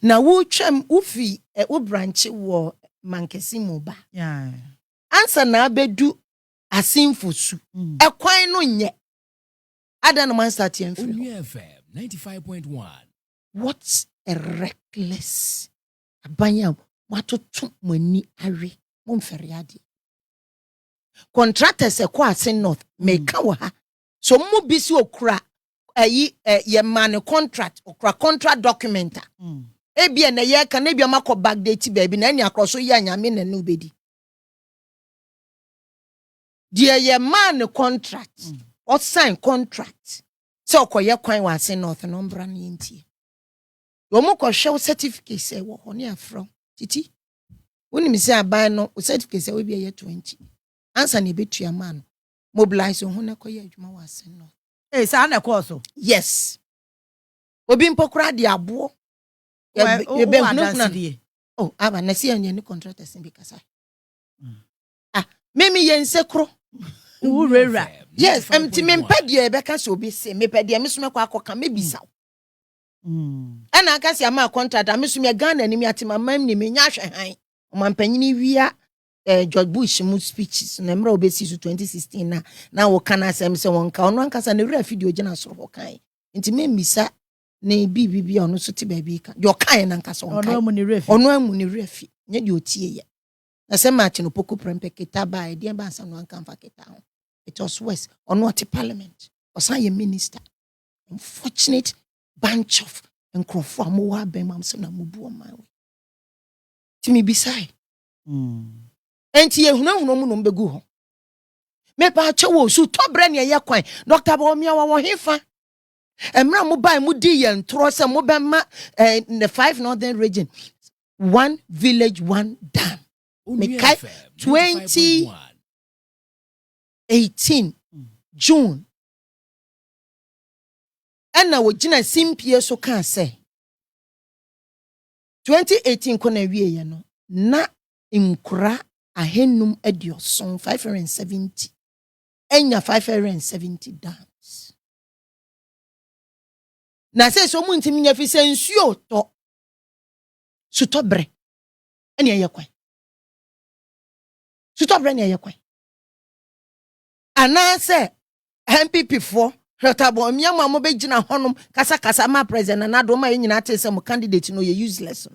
Na wo twam ufi wo branch wo mankesi mo ba. Yeah. Answer na abedu asinfosu. Ekwan no nye. Ada no man start yen free. Onua FM 95.1. What's a reckless abanya watoto mani awe momferiade. Contractors e kwa Asen North meka wa ha. So mo bisi okra ye man contract okra contract documenta. Ebia na ye ka na bia makọ backdate baby na anya kroso ye anyame na no bedi. Die ye man contract or sign contract. So okoye kwan wa Asen North no mbra na ntie. Womo ko hwe certificate say wo hone afro titi. Woni mi say aban no certificate say we be 20. Answer na betua man. Mobilize ho na koye adwuma wa Asen North. Eh sa na ko so. Yes. Obi mpokura de abo. Ye be hunu. Oh, aba na see any contractors be kasa. Memi yen sekro. Urera. Yes, empty me mpede e be ka so obi se me pede me so me kwa akoka me bisa. Ana aka si ama contract me so me Ghana ni me atima mam ni me nya hwe han. Omampanyini wia George Bush mu speeches na mra obesi so 2016 na wo kana asem se won ka ono ankasa na wura video gina soro ho kan. Nti me misa na bibi ono so ti ba bi ka. Yo kan na ankasa on kan. Ono amu ni refi. Nya di otie ye. Na se match no poku prempe kita ba e dia ba ansa no anka fa kita ho. It was West ono ati parliament. Osan ye minister. Unfortunate bunch of nkrofo amowa ben mam se na mubu o man. Ti mi bisai. Enti ye hunahunu mu no mbegu ho. Me pa chewo su tobre ne ye kwan. Dr. Baomia wa wo hefa. Emra mo bai mu di ye ntro se mo be ma in the 5 northern region. One village, one dam. Me kai 2018 June. Ena wo gina simpie so kan se 2018 kona wie ye no na nkura ahenum edioson 570 enya 570 dams na se so mu ntimi nya fi se nsuo to sutobre ene ye kwan sutobre ne ye kwan ana se MPP for Rotabo miama mo be gina honum kasa ma president na do ma nyina tese mo candidate no ye useless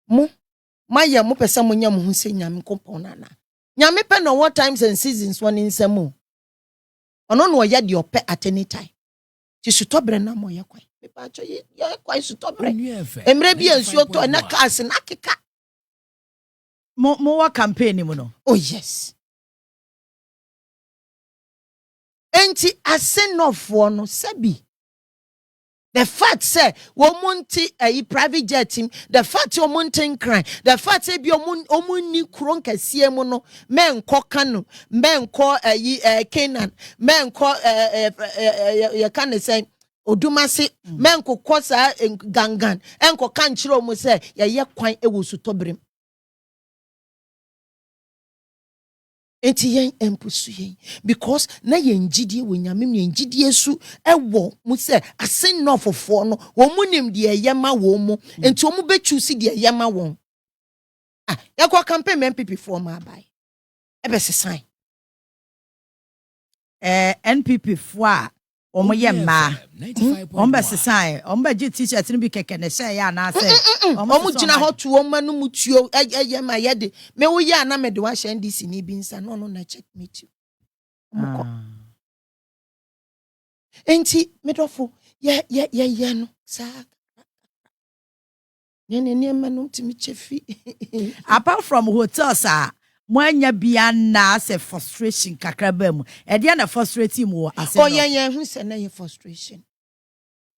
mo maye mo pese mo nya mo hu se nyame kompona na nyame pe no what times and seasons one insemo ono no ye de ope at any time ti sutobre na mo ye kwan me pa cho ye kwan sutobre emre bi ensuo to na cars na keka mo wa campaign mo no. Oh yes. Enti Asen North no sabi. The fact say womunti private jet team, the fact womunti crime, the fact say bi omuni kron kase mu no men ko Kano, men ko Canaan, men ko you can say Odumase, men ko kosa gangan, enko kan chiro mu say ye kwan e wo sutobrem. Enti yen empusu yen because na yen gidie wo nyame yen gidie su ewo mu se Asen North fofo no wo munim de yema wo mu enti wo mu bechu si de yema won yakwa campaign MPP for ma bai ebe se sign NPP for a omo ye ma ombe se sign ombe ji t-shirt ni bi keke ne se ya na se omo gina hot wo ma no mutuo ye ma ye de me wo ya na me de wa sha ndc ni bi nsa no na check me too enti medofo ye no sa ne ma no timi chefi apart from hotels mwanya bia na se frustration kakra ba mu e de na frustrating mu Asen North. Ye hu se na ye frustration.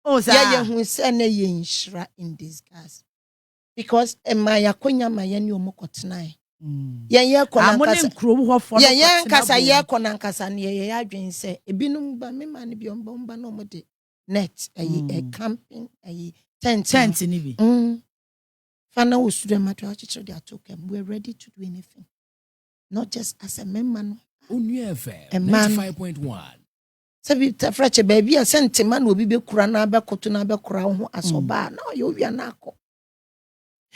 Oh sa ye hu se na ye nshra in disguise because ma yakonya ma ye ni omokotena ye kona nkasa nkrom ho fo ye nkasa ye kona nkasa ne ye adwen se ebinum ba me ma ne bi omba no mode net, a camping, a tent ni bi. Fana wo student matter they are talking. We're ready to do anything. Not just as a man. Onua FM 95.1. Sabi tafrache baby a sentiment will be kura na be koto na be kura ho asoba na yo wia na akọ.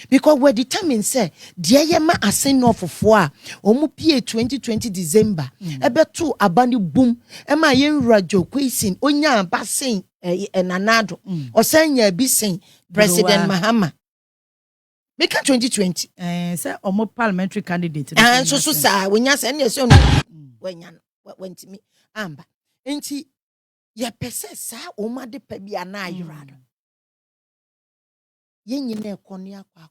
Because we're determined say dear yema asen no fofo a omu pie 2020 December ebe to abani boom ema yen radio kwesin onya abasen enanado osanya bi sen President Mahama make 2020 say omo parliamentary candidate and so sa wonya say na so wanya went me amba enti ye pese sa oma de pa bia na ayirado ye nyina ekone akwa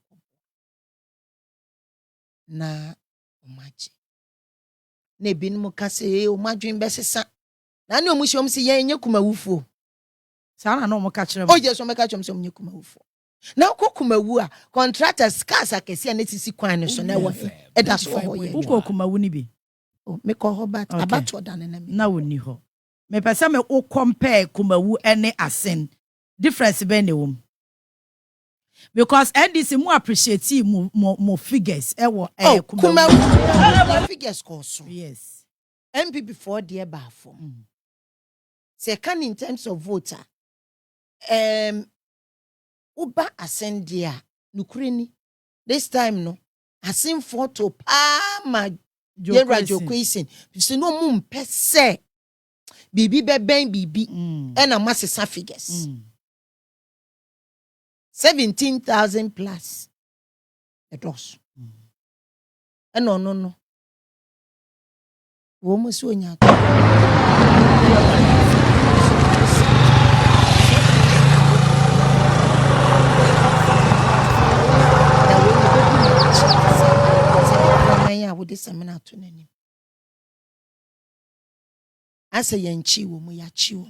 na omaji na ebinum ka se omadwen besesa na ne omuhye se ye nye kumawufuo sa na no mo ka kire o je so me ka kyom se omnye kumawufuo na kokumawu a contractors cars akese na tisi kwan ne so na wo eda so ho ye ko kumawu ni bi o me ko ho bat abato dan na me na woni ho me pese me o compare kumawu ene asen difference be ne wom because NDC mo appreciate mo figures ewo kumawu figures ko so yes MP before there ba for second in terms of voter uba asendia nukureni this time no asen photo ma Yera Jokwesin so no mum pese bibi beben bibi na masesa figures 17,000 plus edos no wo mo so nya with this seminar to name. As a yanchi wo mu ya chi wo.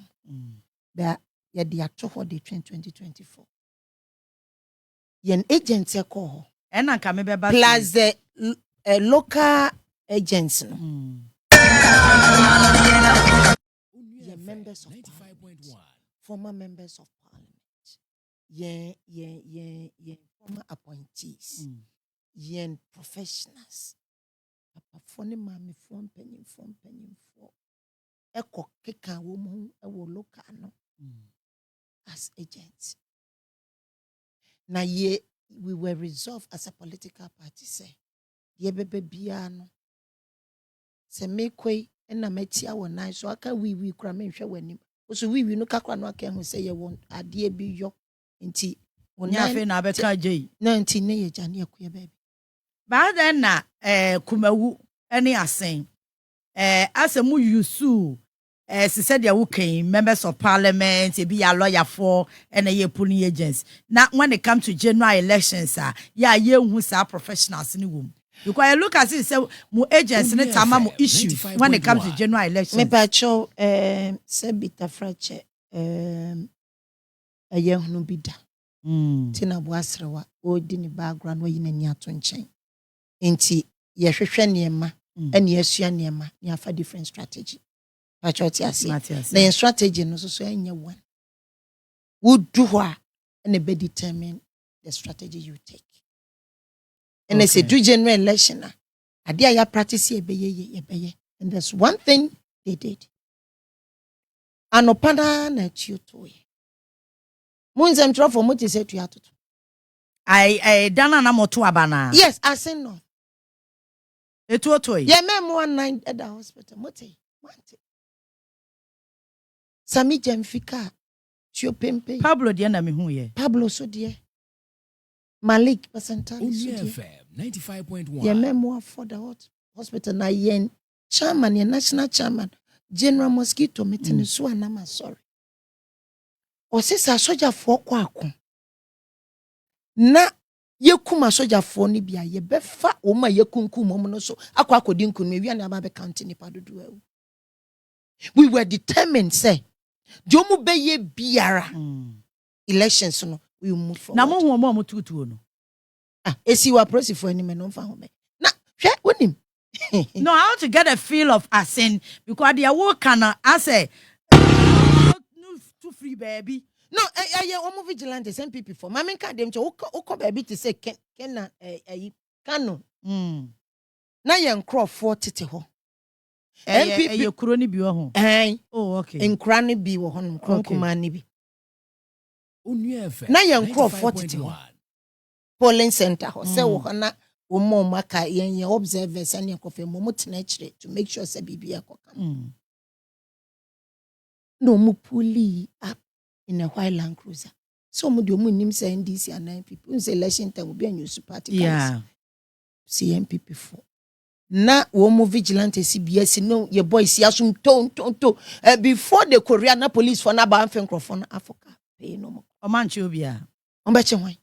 Ba ya di ato ho de 2024. Yen agents e ko ho. E na ka me be ba plus the local agents no. Yen members of 95.1 former members of parliament. Yen former appointees. Yen professionals. Fone mami fon penyin fo eko keka wo mu e wo local no as agents na ye we were resolved as a political party say ye bebe bia no se mekoi na matia wo nan so aka we kura menhwe wanim so we no kakra no aka hu say ye won ade bi yo nti wonya fe na abeka jei na nti ne ye jane akuye baby ba then na kumawu any asen asemu yusu se said ya wuken members of parliament e be ya lawyer for and ye polling agents na when it come to general elections ya ye hu sa professionals ni wom because I look at it say mu agents ni tama mu issues when it comes to general elections me ba cho se bita frache ye hunu bida tina bo asrewa o di ni background wa yina ni ato nchen enti ye hwehwe niema ene asua niema ni afa different strategy pachoti ase na your strategy no so enye one would do what and be determine the strategy you take and they say do general election ade ya practice ye beye and there's one thing they did anopana na tuto munzem trofo moti say to atoto I dana na moto abana yes I say no etuoto ye mem 19 at the hospital moti want Sami Jemfika Chio Pempe Pablo de na me hu ye Pablo so de Malik Pasantali so de 95.1 ye memo for the hospital na yen chairman ye national chairman General Mosquito meeting so anama sorry o se sa soja fo kwa akon na ye kuma soja fo ni bia ye befa o ma ye kunkum mo no so akwa akodi nkunu ewia na aba be count ni padodo we were determined say Jomu beye biara elections no we move forward. Na mo hu mo tutuo no. Esi wa press for any men no fa home. Na hwe wonim. No, I want to get a feel of asin because they work can as a so free baby. No, omo vigilante MPP for. Mama nka dem che woko baby to say ken na kanu. Na ye nkrofo tete ho. MPP ye kuro ni bi wo ho. Oh, okay. Nkra ni bi wo ho no kronkuma ni bi. Onua FM. Na ye nkrofo tete ho. Polling center ho. Se wo ho na omo maka ye observers and ye kofe mo tena kire to make sure say bibia koka. No mu puli up in a white Land Cruiser. So mu do mu nim say NDC and 9 people. Un say election time will be a new party. Yeah. CMPP for. Na wo mu vigilante CBS no your boys yasum to before the Korean police for na ba amfen microphone Africa pay no mo. O manche obia. On be che hwan.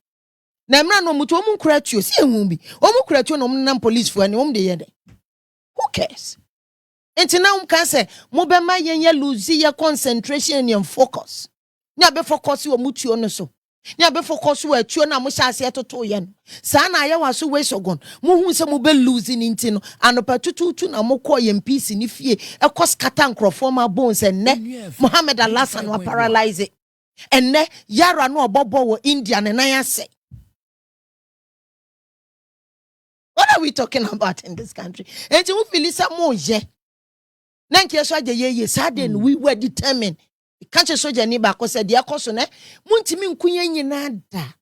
Na mra no mutu omu kratuo si ehun bi. Omu kratuo no nam police for ani de ye de. Who cares? Enti na can say mo be ma yen lose your concentration and focus. Nya be focus wo mutuo no so. Nya be focus wo atuo na mo hyase etoto ye no. Sa na ye waso we sogon. Mo hu se mo be losing inti no. Anopa tututu na mo call yen peace ni fie. Ekos kata nkrofo ma bones enne. Mohammed Alasan wa paralyze. Enne yara no obobo wo India ne nan ase. What are we talking about in this country? And you feel it's a more ye. Nanki soja ye sudden we were determined. Can't you soja ni back said the akosone? Muntimi nkunye nyina da.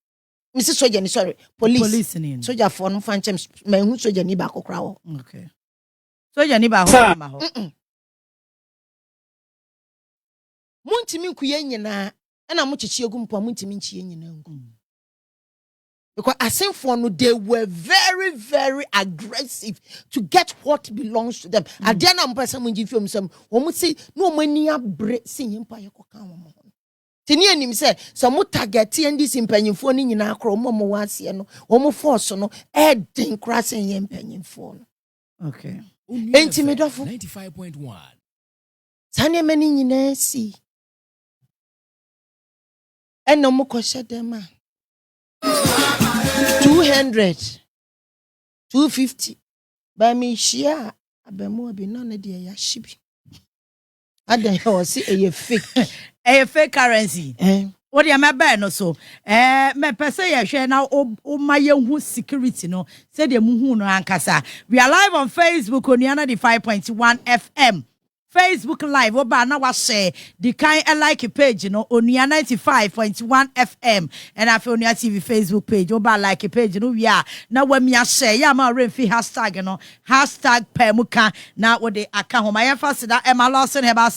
Mrs. Soja ni sorry. Police ni. Soja for no fanchem me hu soja ni back okra. Okay. Soja ni ba ho ma ho. Muntimi nkuye nyina na mo chichi egum po muntimi nchiye nyina ngu. Because Asenfo no they were very very aggressive to get what belongs to them. Adia na mpesa munji film some wo say no mani abre sinyimpa yekoka wo. Tini anim say some target NDC mpanyimfo ni nyina akro mo wase no wo force no e den krasen ye mpanyimfo no. Okay. Enti medofo 95.1. Sane mani nyina si. Eno mo ko shedema 200 250 by me share abemu abi no na de ya shibi adan ho si fake currency what am I no so me pese ye hwe na o ma ye hu security no say de mu hu no ankasa. We are live on Facebook Onua 95.1 FM Facebook Live oba na wa share the kind like page no Onua 95.1 FM and I feel Onua TV Facebook page oba like page no we are na wa mi share ya ma remfi hashtag no hashtag Pae Mu Ka na wo de aka ho my emphasis that Emma Lawson Herbal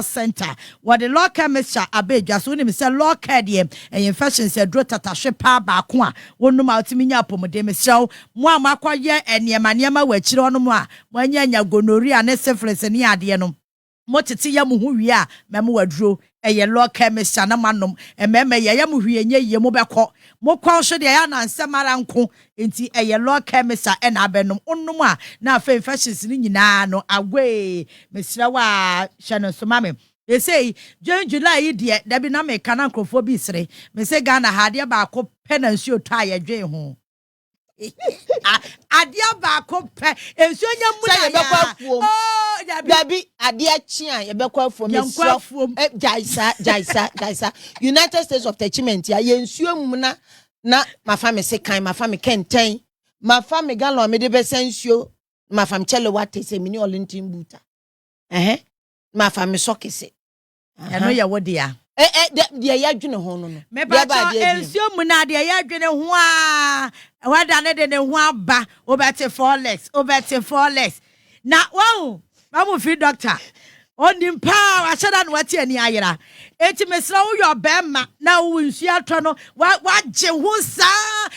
Center what the local mixture abedwa so ni say local de and infection say dro tatashe pa ba ko a wonu ma otimi nya pomode me sew mo amakwaye eniema wa chire onu mo a mo anya gonorrhea ne syphilis ni ade no motete ya mu hu wi a memo waduro eye local mixture na manom ememe ye ya mu hwie nye ye mo bekọ mo kwa so de ya na nsemara nko enti eye local mixture e na abenom onnom a na afa infections ni nyina no agwe mesira wa hye so mame they say July de da bi na me kana nkrofo bi sire me say Ghana hade ba ko penansuo to ayedwe ho adia ba ko pe ensuo nya mu na ya Dabi adia chia ye bekwa afuom jaisa United States of Achievement ya ye nsuo mu na mafame se kan mafame kenten mafame galon me de be sensuo mafame chele wate se mini olintin buta mafame sokese eno ya wode ya de ya dwene ho no me ba ensuo mu na de ya dwene ho a wada ne de ne ho aba obete 4 legs na wow mamu fi doctor oni mpa wa shada no wati ani ayira enti mesra wo yo bema na wo nsu atọ no wa je ho sa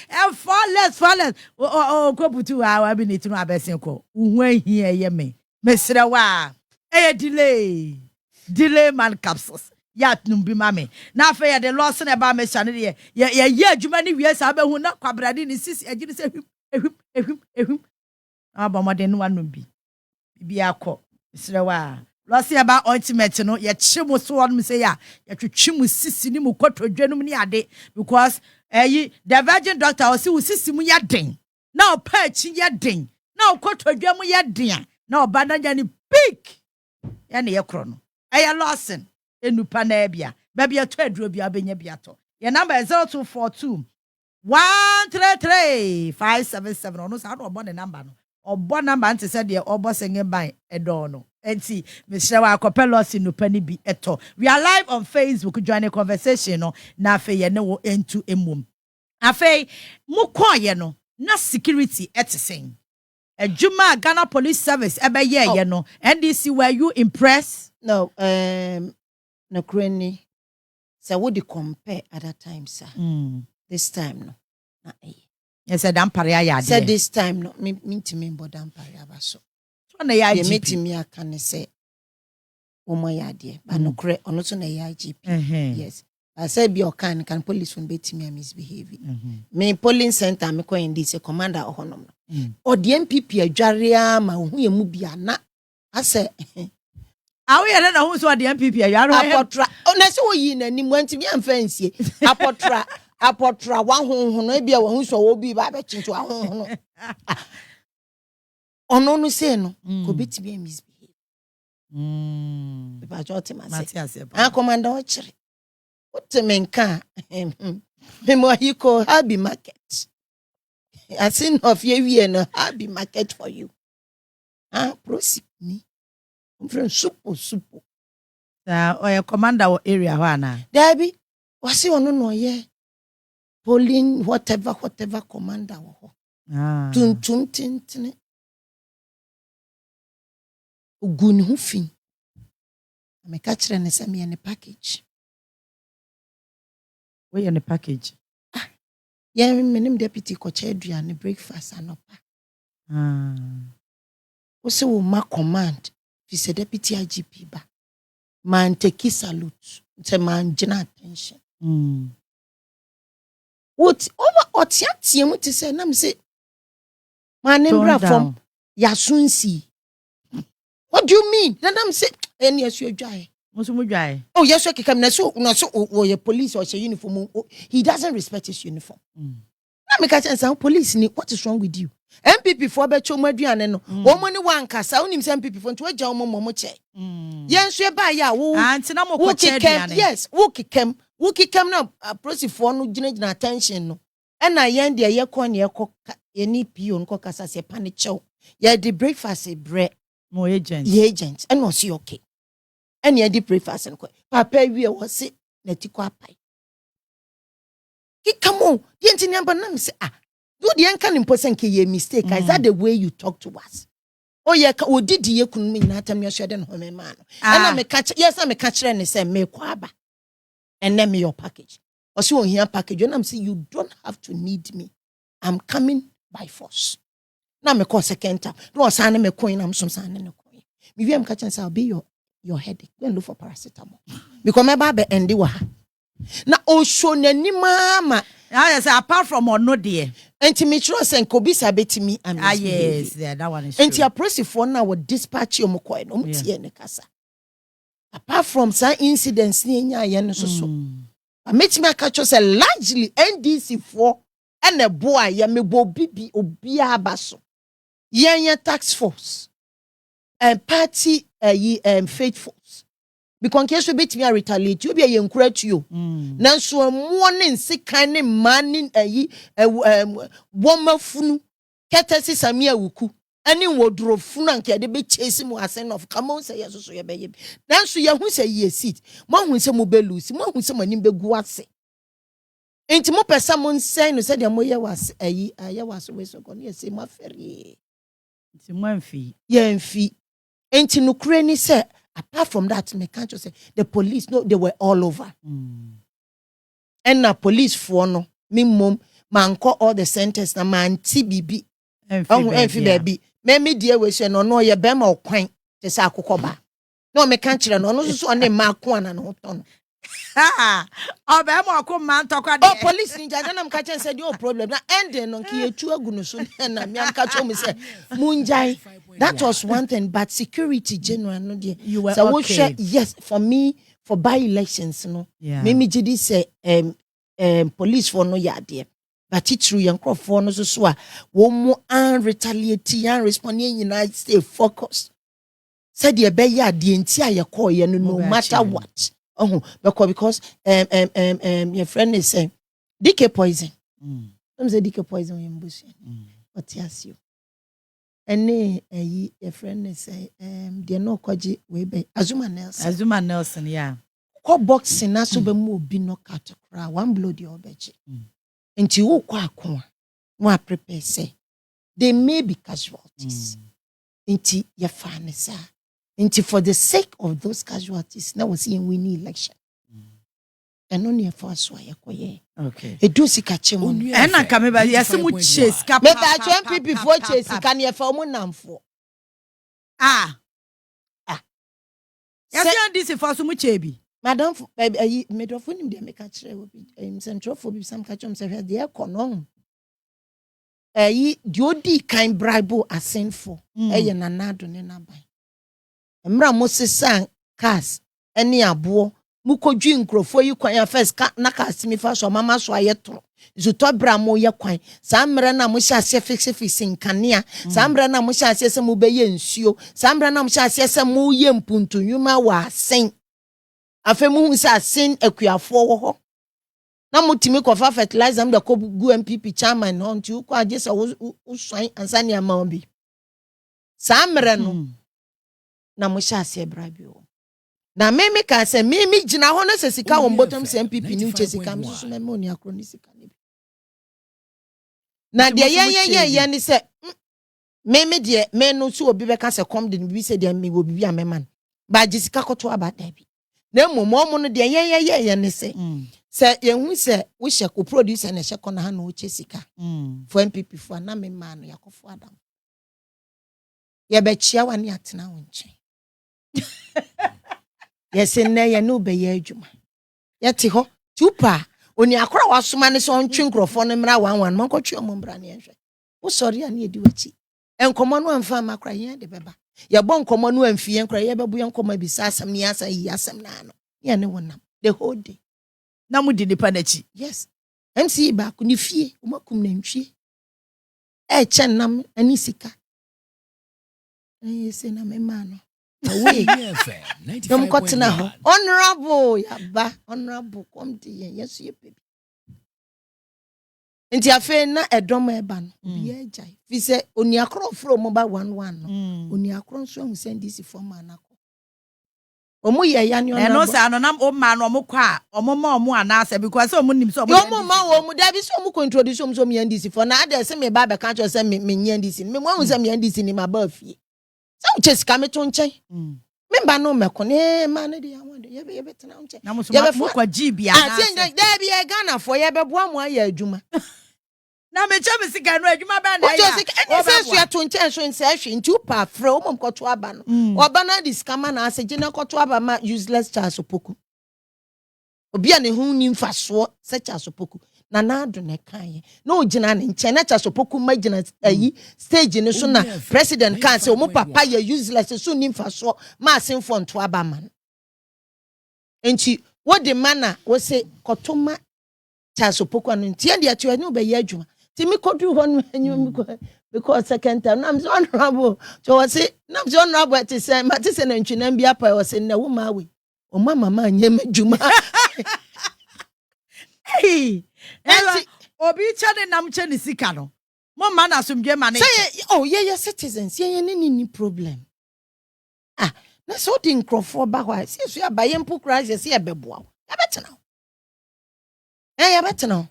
4 legs o ko butu wa bi ni tinu abesen ko hu ahia ye me mesra wa delay man capsules ya numbi mame na afa ya de loss na ba me chane de ye adwuma ni wie sa ba hu na kwabrade ni sisi agiri se ehum abamode no wanumbi bibia akọ srewa losi aba ultimate no ye chimo so on me say ya ye twetwi mu sisi ni mu kotodwanum ni ade because the virgin doctor o si wo sisi mu ya den na o pa chi ya den na o kotodwam ya den na o ba na nya ni big ya ne ye kro no eya losin enupa na bia ba bia to aduro bia benya bia to your number is 0242 133 ono sa no obo ne number no obo number ante se de obo senge ban edo no enti me hire wa akopelos nupa ni bi eto we are live on Facebook join a conversation no na afa ye ne wo entu emum afa mu koye no na security etisen Juma Ghana Police Service ebe ye no NDC were you impressed? No, no Granny. So would you compare at that time, sir? This time no. Yes, said Amparia ya. Said this time no. Me to me but Amparia baso. So na ya GP. Me me can say omo ya de. But no cre ono so na ya GP. Yes. I said be can police when bet me misbehaving. Me polling center me ko indi say commander ohonom no. Or the MPP adwaria ma hu ye mu bia na ase awe ye na hu so the MPP apotra na se wo yi na ni mu anti me amfa nsie apotra wa honhon no bia wo hu so wo bi ba be chinto ahonhon no ono no say no ko bet me misbehave ba jote ma say commander o chire what men kan me mo hiko happy market. I seen of ye no happy market for you. Proceed me. I'm from super. Or your commander or area wana. Debbie, was you no ye? Polling whatever commander wo. Tun tin. Ugun hufin. I'm catcher and send me in a package. Where in the package? Yeah, my name deputy Kochedria and breakfast and up. Also, my command, if a deputy IGP ba, man take salute, it's a man general attention. What over Otiati, what to say? Nam say, my name from Yasunsi. What do you mean? Then I'm say, and yes, you're dry. Oh, yes, okay, come so or your police or your uniform. He doesn't respect his uniform. Now, make a sense, police, what is wrong with you? MPP for better Madrian no. Woman one cast, I only MPP for to a John Momoche. Yes, you buy ya, yes, Wookie came now, proceed for no general attention. No, and I end the year corn year cock any peon caucus as a panic show. Yeah, the breakfast a bread, more agents, and was see okay. And ye did breakfast and Papa, we was it, Netiko pie. Come on, the engineer Banam say, do the uncle in person ye mistake. Is that the way you talk to us? Oh, yeah, who did you couldn't mean that I'm your shedding home man? And I'm a catcher, yes, I'm a catcher and say, me quaba. And then me your package. Or so here package, and I'm saying, you don't have to need me. I'm coming by force. Now, me call second time. No, sign me coin, I'm some signing a coin. Maybe I'm catching, I'll be your headache. Go and look for paracetamol. Because my baby and the waha. Na osho nani mama. Yes, apart from no dear. Enti me trust and kobi sabeti me and yes, yeah, that one is true. Enti a process for now would dispatch your mokoi no mutie ne kasa. Apart from some incidents ni nya ye no so. I met me catch us largely NDC for and a boy ya me bo bibi obi abaso. Ye tax force. And party faithful. Because case we bet me a retaliate, you be a encourage you. Now so morning sick kind of manning woman funu, ketesi samia wuku. Any wardrobe funanke de be chasing mo asen of come on say yes so ye be. Now so ye hu say ye seat. Mo hu say mo be lose, mo hu say manim be gu ase. Enti mo pesa mo say no say de mo ye was ye was we so go ye say ma feri. Enti mo amfi. Ye amfi. Enti no kure ni say apart from that, me can't just say the police, no, they were all over. And na police for no, me mom, man call all the centers na man TBB. Enfi baby. Me dear we say no ye bema o kwan te sa akokoba. No me can't chira no so on the ma kwan na no ton. Oh, bema o man talk. Oh, police ninja then I'm catching said no problem. Na ending no ki etu agu so na me am catch me say munjai. That was one thing, but security general no dear. You were so okay. Yes, for me for by elections no. Yeah. Me jidi say police for no ya dear. But it's true young crop for no so wo mo an retaliate and respond United States focused. Said ye be ya de ntia ye call ye no matter what. Because your friend is saying DK poison. Some say DK poison in bush. What yes you. And your friend is say they no koji we be Azuma Nelson, yeah. Ko boxing na so be mu obi no katakra one blow the obeji. Nti wo kwa akwa. Mo prepare say they may be casualties. Nti ye fanisa. Nti for the sake of those casualties, now we see winning election. And only for us why okay. It do sika chemo. And I come by yes, mu chase. Me ba join people for chase can ye for mu namfo. Yes, this is for so much ebi. Madam, me do for him dey make a chire obi. Central for be some catch him say dey ekonom. The odi kind bribe asen for. Eye nanado ne naban. Mra Moses cars any abo mukodwi nkrofo yi kwan ya first na cars mi fa so mama so ayeto zuto bra mo ye kwan sa mra na mo hya se fixe nkania sa mra na mo hya se mo beye nsuo sa mra na mo hya se mo ye mpuntunwuma wa asen afa mu hu sa asen akuafo wo ho na mutimi ko fa fertilizer mda ko gu MPP chairman on ti ko age se wo swan ansane ama bi sa mra no na mo sha se brabio na meme ka se meme gina ho na sesika won bottom se MPP ni uche sika msusu meme oni akroni sika ni na de ye ni se meme de me no su obi be ka se kom de bi se de me obi bi amema ba jisika koto abata bi na momo no de ye ni se se ye hu se wo hye ko producer na hye ko na ha na uche sika for MPP for na me ma no yakofo adam ye be chia wa ni atena wonche yes nne ye no be ye adwuma ye te ho tupa oni akora wasoma ne so ntwe nkrofo no mra wanwan man kotwe mo mbra ne enhwe wo sori ani edi wachi enkomo no amfa makra ye de beba ye bo nkomo no amfi ye nkra ye bebu ye nkoma bi sa asam ni asa yi asam na no ye ne wonam the whole day na mu di nipa na chi yes MC ba ku ni fie o makum na ntwie e che nam ani sika yes na me man away no kotena ho honorable yaba honorable come to yes you baby nti afa na edom eba no bi agai fi se oni akro fro mo ba 11 no oni akro so hu send this form anako omu ye ya ni ona no say anonam o ma no mo kwa omo ma omo anase because omo nim so omo ma wo mu da bi so omo ko introduce omo so me ndisi for na ade se me ba be ka cho se me nya ndisi me mo hu se me ndisi ni ma ba fie sa uche ka me to nchen memba no meko ne ma ne de awon de ye be tena nchen na mo so ma kwa GB anase da bi e Ghana for ye be boa mo aye adwuma na me che me sika no adwuma ba na ya o se so ya to nchen so nse ahwe nti upa fra o mom koto aba no oba na diskama na ase gina koto aba ma useless charge opoku obi a ne hu ni mfaso se charge opoku na ado ne kan ye na o gina ne nchen na charge opoku ma gina ayi stage ne so na president kan se o mo papa ye useless so ni mfaso ma asenfo nto aba ma nti wo de mana wo se koto ma charge opoku anu nti e de atu ne obayi adwuma ti mi kodu ho no anyu mi ko because second time na so honorable so was say na so honorable ti say ma ti say na ntwina bi apa was say na wo ma we o mama ma nyem adwuma hey obi chane nam chane sika no mo ma na asomdwe ma ne say oh yeah citizens yeah ni problem na so di nkrofo ba ho say so abaye mpo crash say ebeboa ya betena ya betena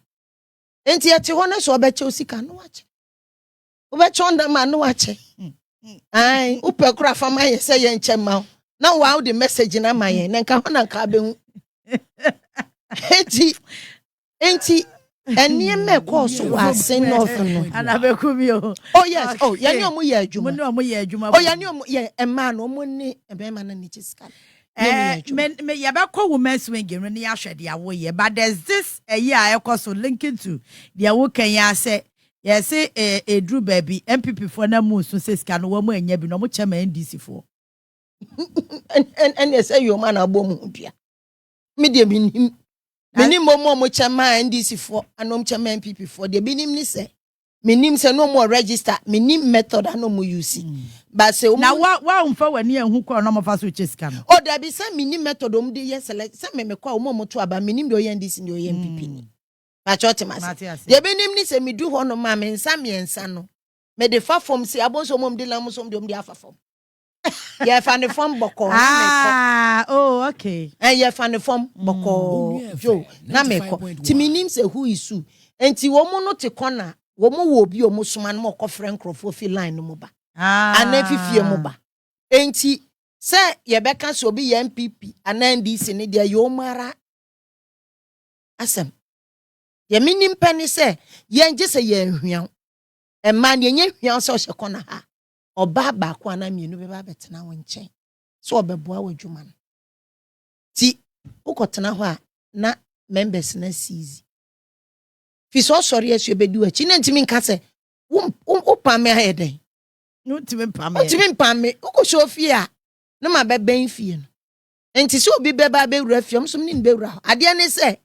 enti ya ti ho na so obeche osika no wache obeche onda ma no wache ai upe kura fama ye say ye nche ma na wow the message na ma ye nka ho na nka be hu enti eni me ko so asen no no anabekumi o oh yes oh ya ni omo ye adwuma mo ni omo ye adwuma oh ya ni omo ye ema no omo ni ebe ma na ni chiska me yabekọ women's wing no ne ahwede awo ye but there's this year so linking to the awo kan ya say yes edru baby MPP for na mu so say ska no wo mu anya bi no mo chema NDC for and say you man abom hupia me de minim mo chema NDC for anom chema MPP for de binim ni say Minim se no more register, minim method no more use. But say now what umfa wani who call no more faso chesika. Oh, there be some minim method de yes select some me call mo to aba minim do yen this in your MPP. But what mas. Ye benim ni se me do ho no ma me nsa me nsa no. Me de fa form se abonso mom de lam so de afa form. Ye fa ne form boko ah oh okay. And ye fa ne form boko jo na me ko. Ti minim se who isu. Enti wo mo no te corner wo mo wo bi o mo soma no mo ko friend crofo fi line no mo ba ana fifie mo ba enti se ye beka so obi ye MPP ana NDC ne de yo mara asem ye minim pani se ye nje se ye hwian e ma ne ye hwian so hye kona ha oba ba ko ana mienu be ba betena wo nchen so obeboa wadwuma no ti ukotena ho a na members na seize fi so sorry as you be do achi na ntimi nka se wo pam me ayeden no ntimi pam me uko show fie a na ma be ben fie no enti so obi be ba be wura fie mso ni be wura ade ne se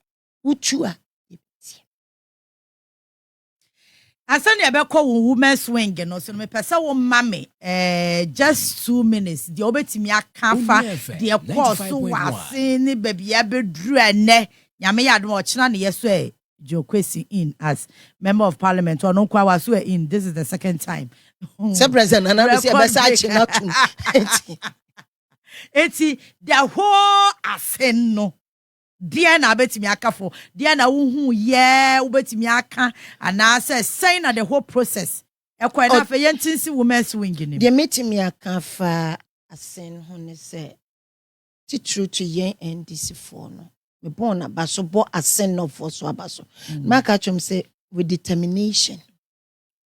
utu a Asani ebeko women's swing no so me pese wo mame just 2 minutes the obetimi akafa the course so wase ni baby abedru ene nyame yadom ochina ne yeso Joe Kwesi in as member of parliament or no kwa was in. This is the second time. Sir President, and it's the whole asenno. Dear na betimi aka for dear na wo ye wo betimi aka and I say saying the whole process. E kwa na fe yentinsi women's wing ni. Dear metimi aka fa asen ho ne say ti true to yen NDC for no. Me born abaso bo ascend of for so abaso. Maka chum say with determination.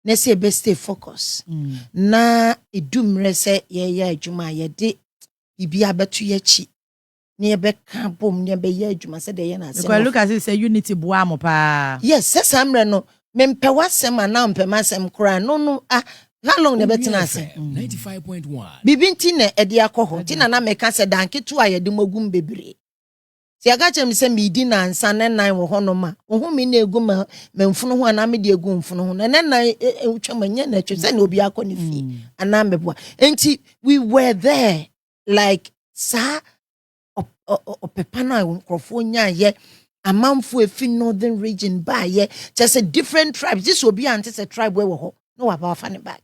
Na say be stay focus. Na edumre say ye adwuma ye de bibia betu ye chi. Ne be kan bom ne be ye adwuma say de ye na ascend. Because look as it say unity boa mo pa. Yes, say samre no me mpe wasem na mpe masem kra no how long ne betina ase 95.1 bibinti ne ede akoho ti na meka say danke tu ayede mogum bebre. Si agache mi se mi di na nsa ne nan wo hono ma wo mi na egu ma mfunu ho ana me de egu mfunu ho na nan utwa manya na twa se na obi akọ ne fi ana mebua enti we were there like sa opepa na nkrofo nya ye amamfo efi northern region ba ye just a different tribes this obi anti se tribe we wo ho no wa ba fa ne ba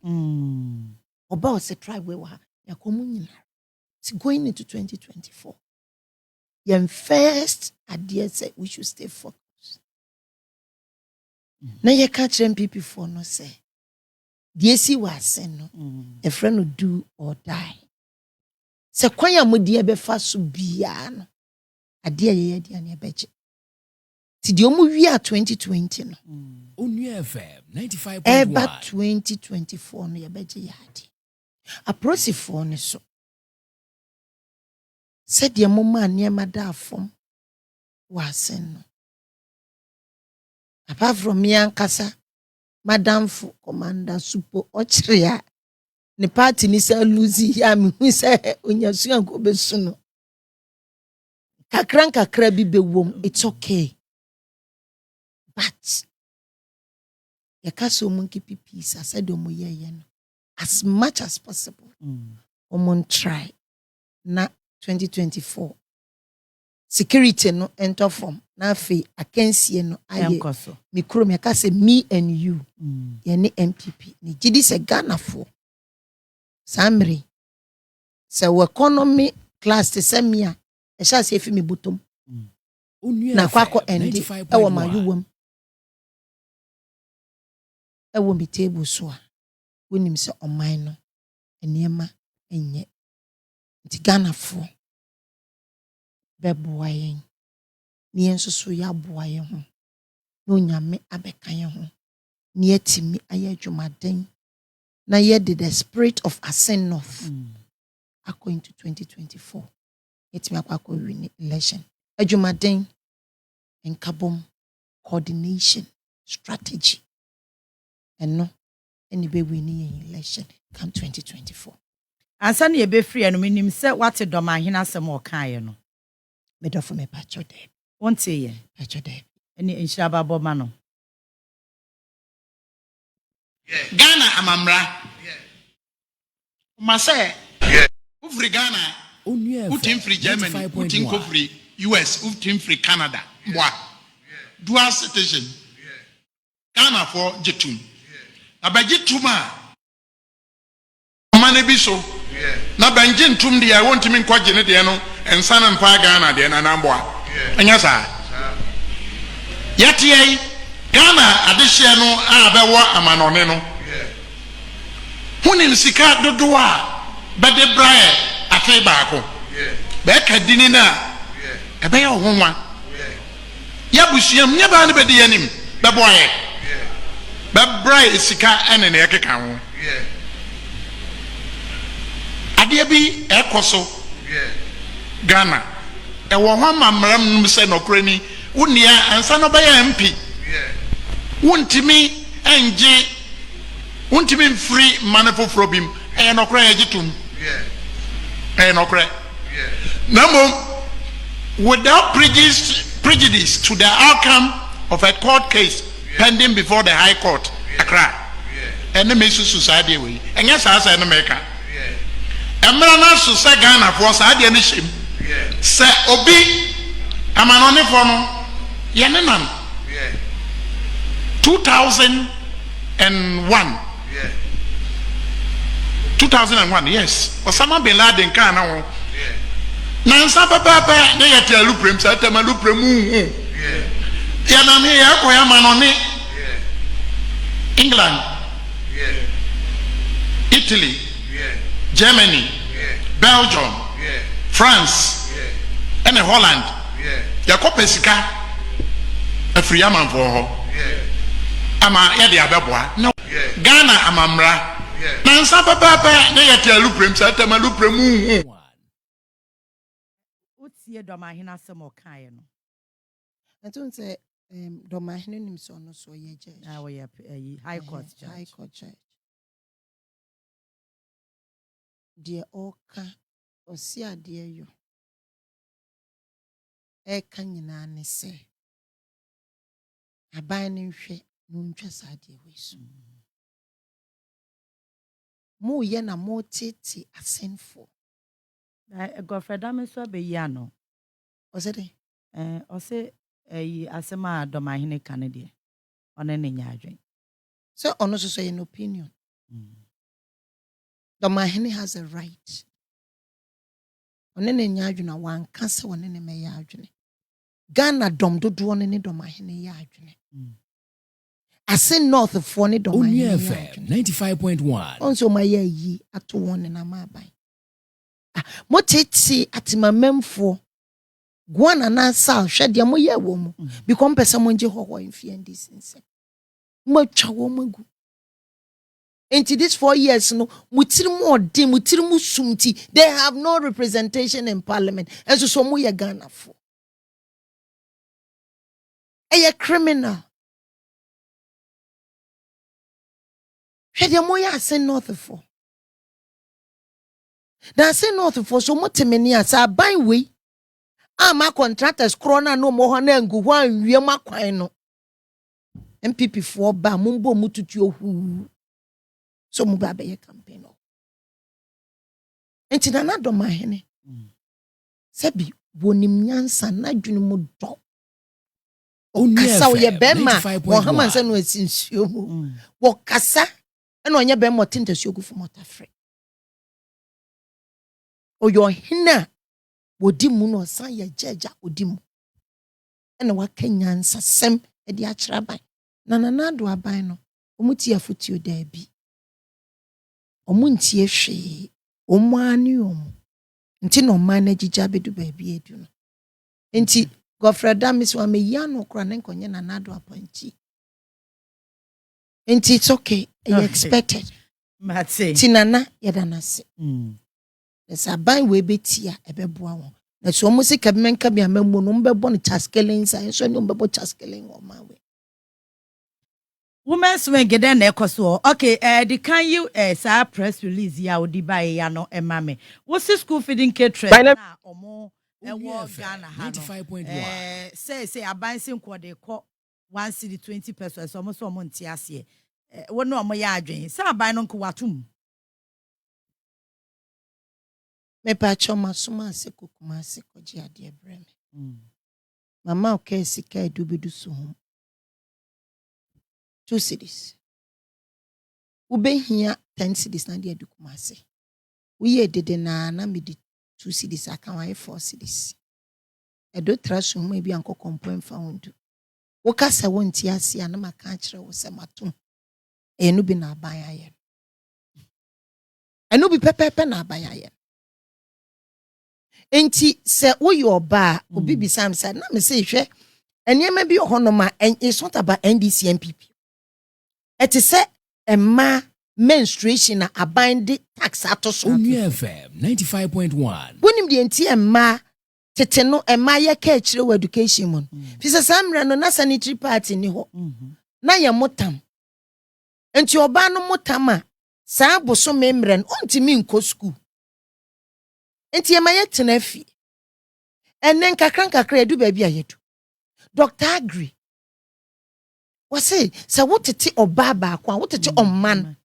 oba o se tribe we wo ha yakomu nyina going into 2024 Yen first idea said we should stay focused. Now you catch MPP for no say. DSC was saying no. A friend will do or die. Se kwanya mudi ebe fasu biya no. Idea ye di ane beche. Ti di omu wia 2020 no. Onua FM 95.1. Eba 2024 no ye beche yadi. Aprosi for ne so. Said your mama near my dad from was in. Apart from me and Casa, Madame for Commander Super Ochria, the party ni say Lucy Yam, who say when your son go be soon. Kakranka crabby be womb, it's okay. But your castle monkey peace, I said, as much as possible. Try. Na 2024 security no enter form na fe akansie no aye mikro me ka say me and you ye ne MPP ni gidi se Ghana for samri se economy class te se me a e sha se fi me bottom na kwako endi e wo ma yuwam e wo mi table so a wonim se oman no eniema enye nti Ghana for beboa yen ni enso so ya boa yen ho no nyame abeka yen ho ni etimi aye adwumaden na ye the spirit of ascend north according to 2024 etimi akwako win election adwumaden enkabom coordination strategy and no any be winning election come 2024 ansa na ye be free no minim se wate dom ahena asem o kan ye no me do for me pacho de wonte ye pacho de eni enhira babo ma no Ghana amamra. Mase. Ufri Ghana. Utim free Germany. Utim free US. Utim free Canada. Mwa. Dual citizen. Ghana for Jetum. Abajituma. Mane biso. Na banjin tum dia won't mean kwa jene dia no and san and pa Ghana dia na namboa. Anyasa. Yati Ghana adehye no abewo amanone no. Hunin sika dodoa bede brae afi baako. Be ka dini na ebe ye ohonwa. Ya busuam nya ba ne bede yanim be boye. Be brae sika ene ne ekeka ho. Ade bi ekoso. Ghana e wo ho mamram num se nokrani unia ansa no be ya MP. Wuntimi enje wuntimi free manefo frobim e no kra ejitum e no kra namo without prejudice to the outcome of a court case pending before the High Court Accra and the Mesu society we enya sa sa no meka emra na so se Ghana for sa de ni shim se obi amanone for no ye ne nam 2001 2001 yes Osama bin Laden kan na wo nansa papa ne yete aluprem sa tamaluprem ya na me ya ko ya manone England Italy Germany Belgium France and Holland ya ko pesika afriyaman for ho ama ya de abeboa no Ghana amamra nansa papa ne yete aluprem sa tamaluprem utie domahina semo kan no I don't say domahina nim so no so ye judge we high court judge de oka osi ade yo e kan nyina ne se aban ne hwe no ntwa saade we so mo ye na mo tete asenfo Godfrey Damiso be ya no osede ose asema domahine kan de one ne nya adwen so ono so an opinion domahine has a right one ne nya adwen a wan kasa one ne me ya adwen Ghana dom dodo one ne domahine ya adwen Asen North for ne domahine ya adwen 95.1 onso ma ya yi ato one na ma ban mo tete atimamemfo Guana na sa hwede mo ye wo mu because pesa mo nje hoho mfie ndisense mo twa wo magu into this 4 years no mutirimu ode mutirimu sumti they have no representation in parliament and so mo ye Ghana for a criminal hwede mo ya Asen North for na Asen North for so mo temeni asa ban we ama contractors krona no mo ho na ngu ho anwie makwan no MPP for ba mumbo mututu ohu so mu ba be campaign no enti na do mahene sabi wonim nyansa na dwene mu do kasa wo ye bema wo hamansa no asinsuo mu wo kasa na onye bema tintasuo gu fu motafre oyo hina wodi mu no san ya jaja odi mu ena wakanyansa sem e di akira ban na do aban no omuti afutio da bi omunti ehwe omani nti no man na gija bedu ba bi edu no nti Godfrey Damiso wa me ya no kra na nkonye na do apanti nti it's okay you expected matse tinana yedanase Esa ban we betia ebeboa won. Na so mo se kabimenka bia mamu no mbebo no chaskelen sa so no mbebo chaskelen o ma we. Women's wing gede na ekoso. Okay, can you sa press release ya odi bae ya no emame. Wo school feeding catering na omo ewo Ghana ha no. 95.1. Say abansi nko de ko 1 cedi 20 pesos omo so omo nti ase. wo no mo ya adwen sa aban no nko watum me pa choma suma se kokuma se koji ade breme mama okay sika edubedu so ho 2 cities ubehia 10 cities na de edukuma se uye dede na me di 2 cities aka wa 4 cities edo traso mo bi anko kompo mfa hundu wo kasa wonti ase na maka kire wo se matum enu bi na aban aye enu bi pepepe na aban aye enti se wo yo ba obi bi sam said na me se hwe enema bi ohonoma it's not about NDC MPP it is say emma menstruation na abande tax atoso Onua FM 95.1 wonim de enti emma tete no emma ye ka akire wo education mon fi se samre no na sanitary party ni ho na ye motam enti oba no motam a saa boso memre no ontimi nko school enti emma ye tena fi enen kakran edu ba bi ayedu Dr. Agri wase sa wotete oba ba kwa wotete omman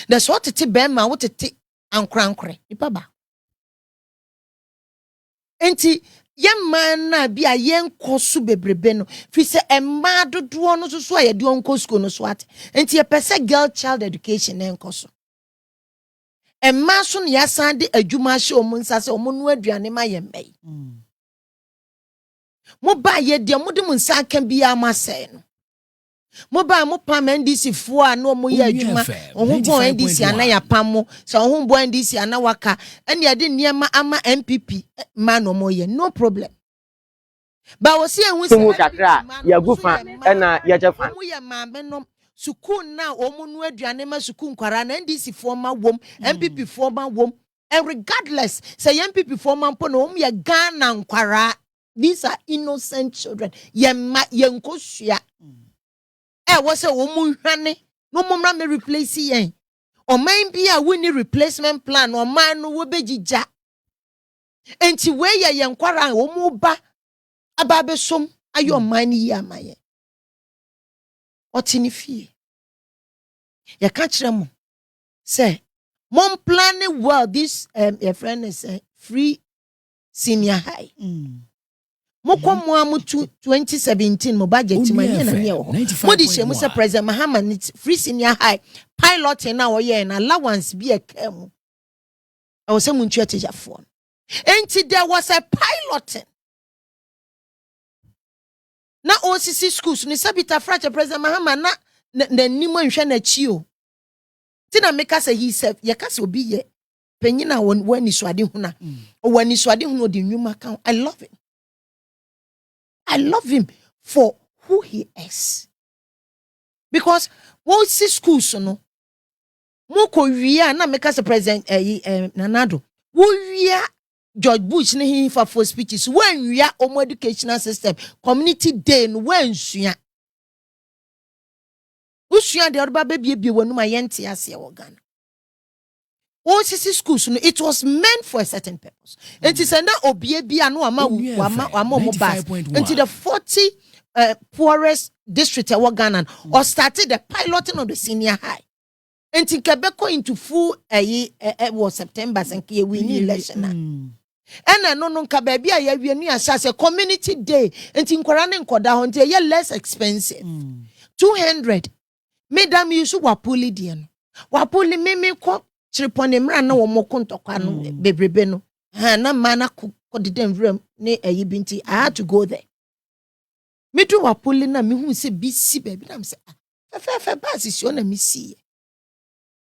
da so wotete bema wotete ankrankre nipa ba enti yemma na bia yenkoso bebrebe no fi se emma dodo no so ayede onko school no so ate enti ye pese girl child education enkoso emma so ne yasan de adwuma hye omunsa se omunu aduane ma yemmei mo ba ye de mo de mo nsa kan bia ma se no mo ba mo pam NDC fo a no mo ye adwuma ohun bo NDC ana ya pam mo so ohun bo NDC ana waka ene ye de niema ama MPP ma no mo ye no problem ba wo se ehun se kakra ya gufa na ya jefa mo ye ma me no sukuu na omunu aduane ma sukuu nkwara na NDC fo ma wom MPP fo ma wom and regardless say MPP fo ma mpo na ye Ghana nkwara. These are innocent children. Yenkosua. Was a woman no mumra me replace yen. Or mine be a winning replacement plan or man no wobejija. And ti we ya yenkwara omuba ababe som ayo mani ya maye. Otini fie. Ya kachire mo. Say, mom planning well this your friend is free senior high. Mokomo amu 2017 mo budget manye na nye ho mo di shemu se president Mahama free senior high pilot na wo ye na allowance bi e kam I was say muntu ateja fo enti there was a pilot na OCC schools ni sabita frache president Mahama na nimo nhwe na chi o ti na make say he said ye ka se obi ye penyina wani swade hu na wani swade hu no di nwuma kan I love it. I love him for who he is. Because what see schools no moko wia na make us president Nanado. Wo wia George Bush ne he for speeches when wia omo educational system community day no when sua. Usua de oba bebie wonu ma yente ase e wo Ghana. OCC schools, it was meant for a certain purpose. And it's na obie bia no ama bus into the 40 poorest district of Ghana or started the piloting of the senior high. And in Quebec into full was September and we need election. And no kababy a we ni as a community day and in Korane nkoda until ye less expensive. 200 madam you so wapuli dian. Wapuli mimi ko chiripone mra na wo mokontokwa no bebrebe no na mana kodidem vrem ne ayibinti I had to go there me do wapoli na me hu se bisi baby na me se fe basis yo na me see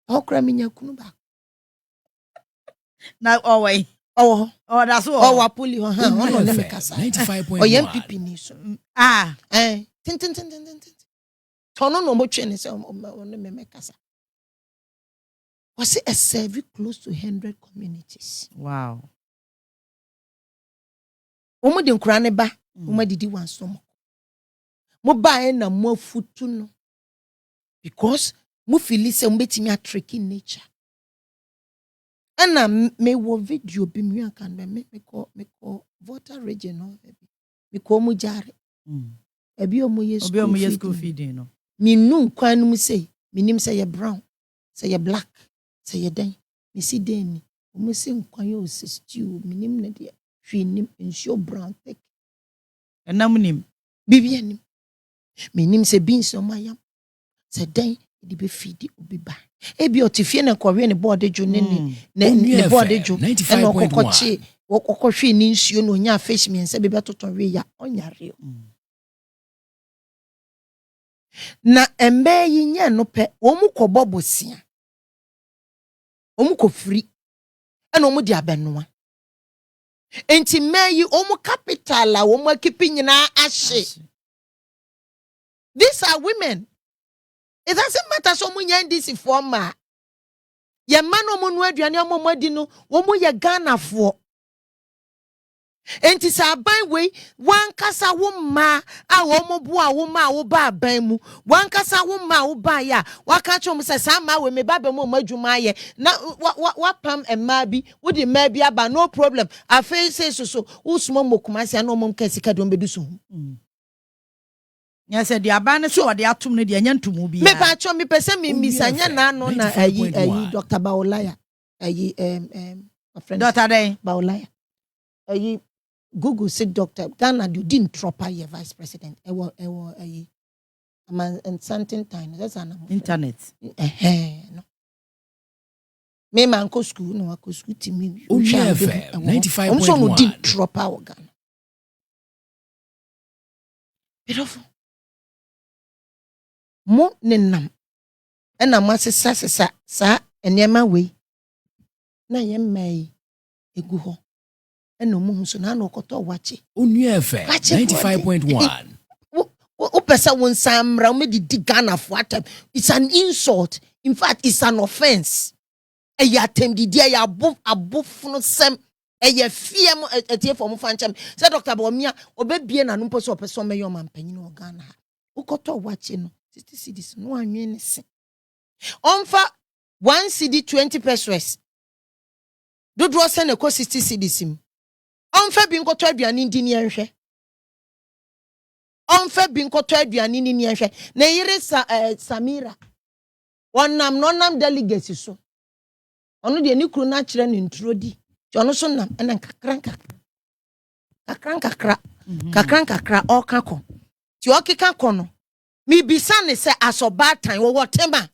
okra me nyakunu ba na owai that's all wapoli ho ha ono na me kasa 95.1 oyempipi ni so tin tono no mo twe ne se ono me kasa was it a survey close to 100 communities. Wow. Omo de nkura ne ba, omo didi wansom. Mo ba na mo futu no. Because mo feel say mo betimi attrack in nature. Ana me wo video bi mi aka na me ko voter region no baby. Me ko mo jare. Ebi omo ye school feeding no. Me nu nkwan no say minim say ye brown, say ye black, say ye den. Me see den. Omo se nkwan stew, minim ne de. Hwe nim ensure brown thick. Enam nim. Bibi anim. Minim say beans on my yam. Say den di be feed obi ba. Ebi otifie na kwawe ne board ejo ne board ejo. E no kokoche, wokohwe ni nsuo no nya fish me nse bebe toton we ya onyare. Na embe yi nya no pe, wo mu kobọ bosia. Wo mu kofri. E no mu di abenoa. Enti meyi wo mu capital a wo mu akipi nyina ahye. These are women. It doesn't matter so mu nya ndisi for ma. Ye man no mu no aduane amomadi no, wo mu ye Ghana fo. Enti sa ban we wan kasa wo ma a wo mo bo a wo ma wo ba ban mu wan kasa wo ma wo ba ya waka chom se sa ma we me ba ba mo madwuma ye na wa pam emma bi wo di ma bi aba no problem afi say so wo sumo mokumasi na mo nkasika do mbedu so nya se di aban so wo de atom ne de anya ntumu bi me pa chom me pese me misanya na no na ayi Dr. Baolaya ayi friend Dr. Day Baolaya ayi Google said Dr. Ghana you didn't drop your vice president. Ewo a man and something time. That's an internet. No. Me man go school no go school to me. 95.1. So didn't drop our Ghana. Beautiful. Mo nenam. And I'm sa enema we. Na yem mai eguho. Eno mu so na okoto wache Onua FM 95.1 o pesa won samra me di Ghana for atem. It's an insult. In fact, it's an offense. E ya tem di dia ya above no sem e ya fie mo etie for mo fanchem say Dr. Bawumia obebie na no poso opeso me yoma mpanyin o Ghana okoto wache no 60 cedis no anwe ne se onfa 1 cedi 20 pesos dodro se ne ko 60 cedis im onfa bi nkoto aduane ndi ni enhwe onfa bi nkoto aduane ni enhwe na yire Samira wonam no nam delegate so ono de ni kru na kire ne ntro di ti ono so nam ena kakranka o kako ti o keka kono mi bisa ne se asoba tan wo tema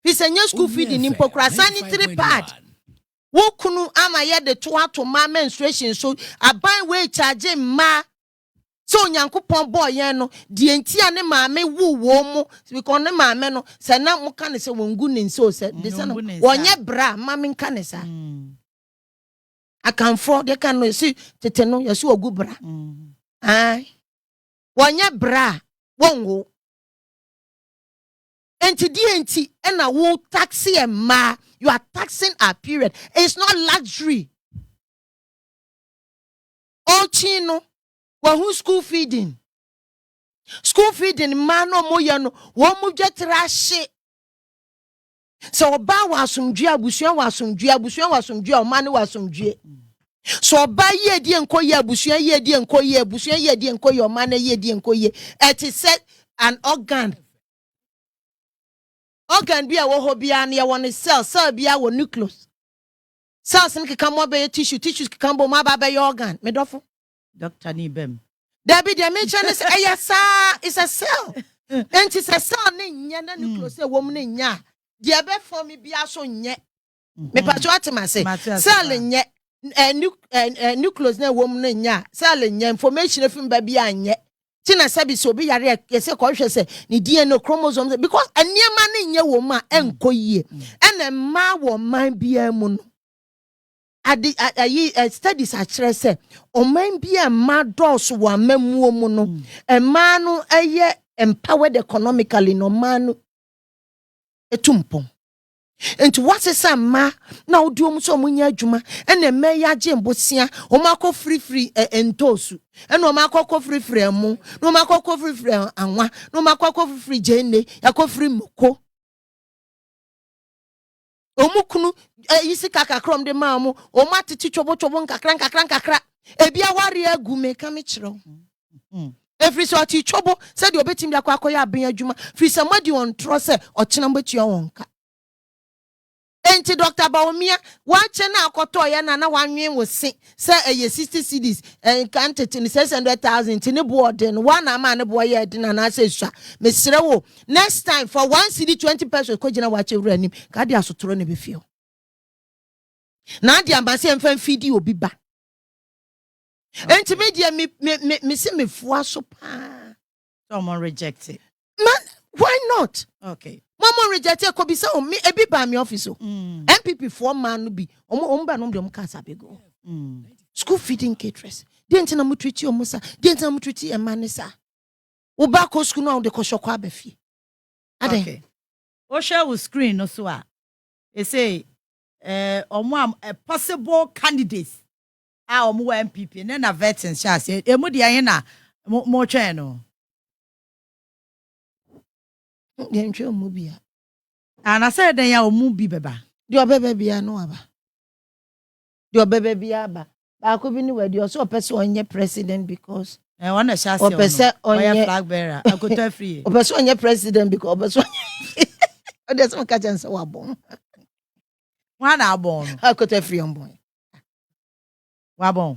fi se nya school feed ni mpokra sanitary pad wo kunu ama ye de to ato ma menstruation so aban we charge ma so nyankopon boy yen no de entia ne maame wo mu because ne maame no se na mo ka ne se wongu ne nso se de se no wonye bra maame nka ne sa akanfo de kan no si tete no yeso ogu bra ai wonye bra wonwo enti ena wo taxi e ma you are taxing our period. It's not luxury. Ochino who school feeding man no moya no wo mu jetra hye so ba wasumdue abusuan wasumdue o man wasumdue so ba ye die enkoye abusuan ye die enkoye o man ye die enkoye it is set an organ bi a WOHO bia na ye cell bia wo nucleus cells nke ka mo be tissues ka mo ba be organ me dofo Dr. Nibem Dabi de mention is it's a cell and it's a cell ne nya na nucleus e wo mu ne nya de be form bia so nye me pa to atema say cell nye nucleus na wo mu ne nya cell nye information efim ba bia nye tina sabi so bi yare yese ko hwe se ni DNA chromosomes because aniema ne nye wo ma enkoyie ene ma wo man bia mu no studies actually say o man bia ma dos wa mamuo mu no e ma no eye empowered economically no man etumpon enti what is a ma na odi om so munya adwuma ene me ya je mbosia o makọ free entosu ene o makọ free emu no makọ free anwa no makọ free jene yakọ free moko omukunu yisi kakakrom de mamu o matiti chobo nkakra ebia ware agu me ka me kire Every sort of trouble said you're betting the Quacoya being a juma. Free somebody on Trosse or Chinamber Chionka. Ain't Dr. Baumia? Watch now, Cotoya, and one year was sick. Say a 60 CDs and counted in 600,000 in a board and one man a boy at an answer. Miss Rewo, next time for 1 CD 20 pesos, could you watch a random? Cadia so to run a before. Nadia Bassi and Fan feed you be back. And to me, see me for so someone rejected. Man, why not? Okay. Mama rejected could be so me a bit by me office. MPP 4 man be no casa bego. School feeding caterers. Didn't know treat you, Musa. Didn't know treat a manisa. Ubako school now the Koshokwa befi. Okay. Osha will screen no so. They say a possible candidates. Our more MPP, and then a veteran shall say, Emudiana, more channel. Dentro Mubia. And I said, they are movie beba. Your baby, I know about. Your baby, Abba. I could be anywhere. You're so a person on your president because I want a chassis on your flag bearer. I could tell free. A person on your president because there's no catch and so born. One are born. I could tell free on boy. Wabon.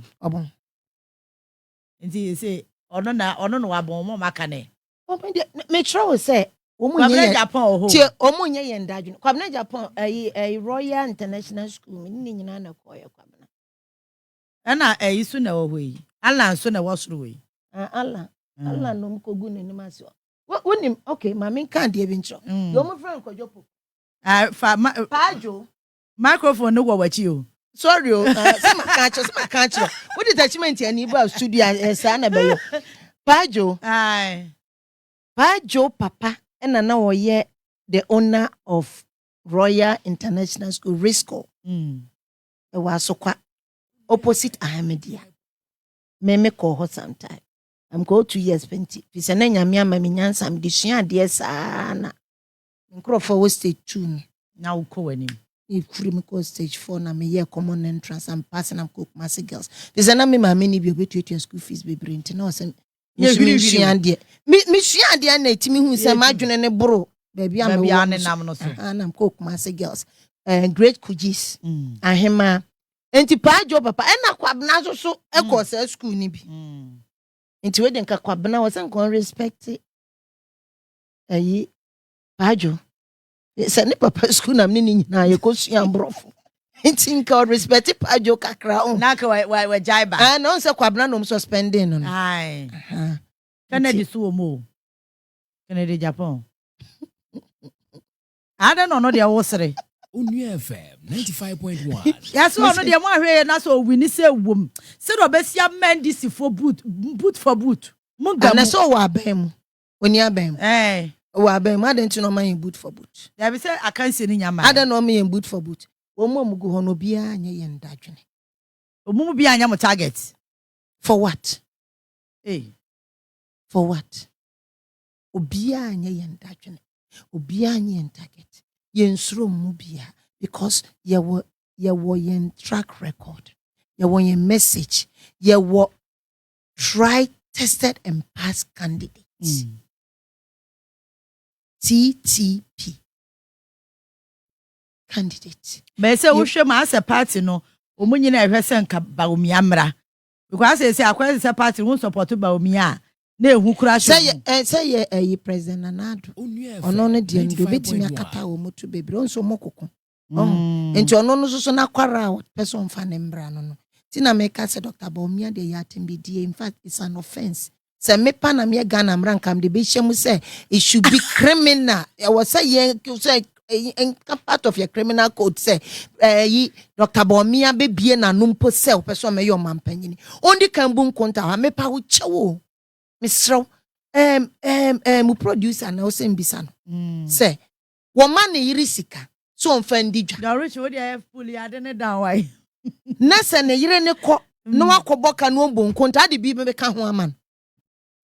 And you say, or no, wabon, more macane. Make sure we say, Omunya Japan, Omunya and Dajun. Kwabna Japan, a Royal International School, meaning in Koya Kwabna. And I soon away. Allah soon was through. Allah no Kogun in the Maso. What wouldn't him? Okay, Mammy can't even show. You're my friend, Kojopo. Pajo. Microphone, no, what you. Sorry, some catch. What is attachment and you studio as Annabelle? Pajo, Pajo, Papa, and I know ye the owner of Royal International School, Risco. It was so quite opposite Ahmedia. Meme call her sometime. I'm go 2 years 20. If an enemy, mammy, some dishia, dear son. Crawford was stage 2. Now calling him. If criminal stage 4 na me year common entrance and passing and cook massive girls. There's an army my many be to your school fees be bring to know some me dear. Me dear na timi hu say madwene ne bro. Baby am and I'm cook massive girls. Great kujis. Ahema. Enti Pajo papa na kwabna so e ko say school ni bi. Enti we den ka kwabna was an respect it. Pajo. Send papa school na mni nyina ye ko suan brofo ntinka respect Pajo kakra on na ka we jaiba no se kwabna no suspending no ai Kennedy so mo Kennedy Japan ada no dey wosere Onua FM 95.1 yes no dey mo ahwe na so wini say wom se do be sia mendisi for boot for boot mo ga na so wa bam oni abam Wa be ma didn't know my boot for boot. There be say I can't see ni nyama. I don't know me in boot for boot. Omo mu go hono bia anya ye ndadwene. Omo bia anya mo target. For what? For what? Obia anya ye ndadwene. Obia anya ye target. Ye nsuro mu bia because ye wo ye track record. Ye wo ye message. Ye wo try tested and passed candidates. TTP candidate. But say we show ma as a party no, omunyi na ehwe se nka Baumia mra. Because say akwa say party won support Baumia na ehu kura show. Say ye president Nanado. Ono no de ndo betimi akata wo moto bebre onso mokoko. Enti ono no so na kwara person fa ne mbra no. Ti na make say Dr. Baumia de yatimbi die, in fact it's an offense. Say me pa na me Ghana mrankam de be shemu say it should be criminal. I was say in part of your criminal code say Dr. Baumia be bie na numpo say person me your mampanyini. Only kan bu nkonta ha me pa wo chewo. Misro mu producer na o se mbisa no. Say wo man yiri sika so onfandi dwa. The rich we dey fully adene down why. Na se ne yire ne ko no akoboka no bu nkonta ade bi be ka ho aman.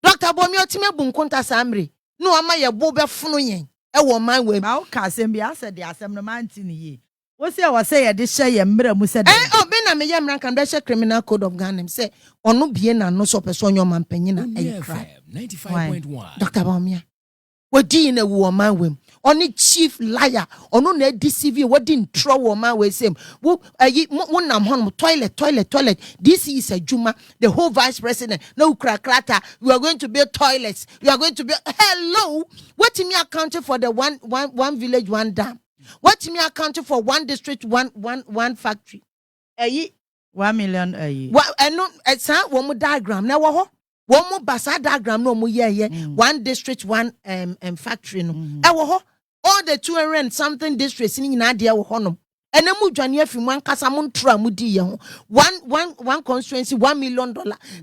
Dr. Baumia otime bu nkonta samre no ama ye bo be funu yen e wo man we ma o ka asem bi ase de asem no man ti ni ye wo se ye de hye ye mra mu se de obi na me ye mra kan be hye criminal code of Ghana say onu bie na no so person your man panyina e kra 95.1. Dr. Bamia. What do you know woman wim? Only chief liar, or no net deceive what didn't throw woman with him. One home toilet. This is a Juma, the whole vice president. No crackata. We are going to build toilets. We are going to build. Hello, what me accounted for the one village, one dam? What me accounted for one district, one factory? 1 million a year. What and no, it's not one more diagram. Now, what? One more basa diagram no more one district one factory no all the 200 and something districts in Nadia honum and mu dwane from one kasa mun tra mu di one constituency $1 million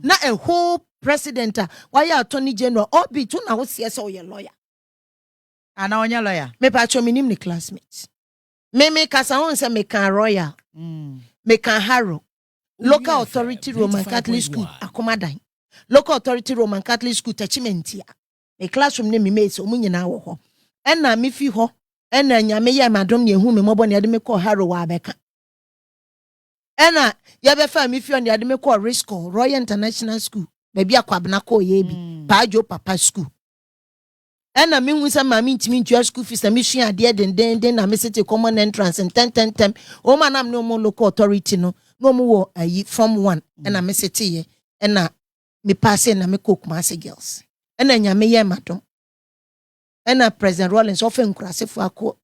na a whole president why attorney general all be to na wo so your lawyer ana onya lawyer me pa cho minim ni classmates me kasa won say me kan royal me kan harrow local authority Roman Catholic school akomadan local authority Roman Catholic school techimentia a classroom ne me mates omunyina wo ho enna me fi ho enna nyame ye madom ne hu me mobo ne ade me call harrow wa beka enna ye be fa me fi on de ade me call Risco Royal International School baby akwabna call ye bi paajo papa school enna me hu say mama ntimi ntua school fees na me sua ade den na me city common entrance and 10 o manam no mo local authority no mo wo ayi from 1 enna me city ye enna me pass na me cook mass girls ena nyame ye madom ena President Rollins ofen kurasefo akọ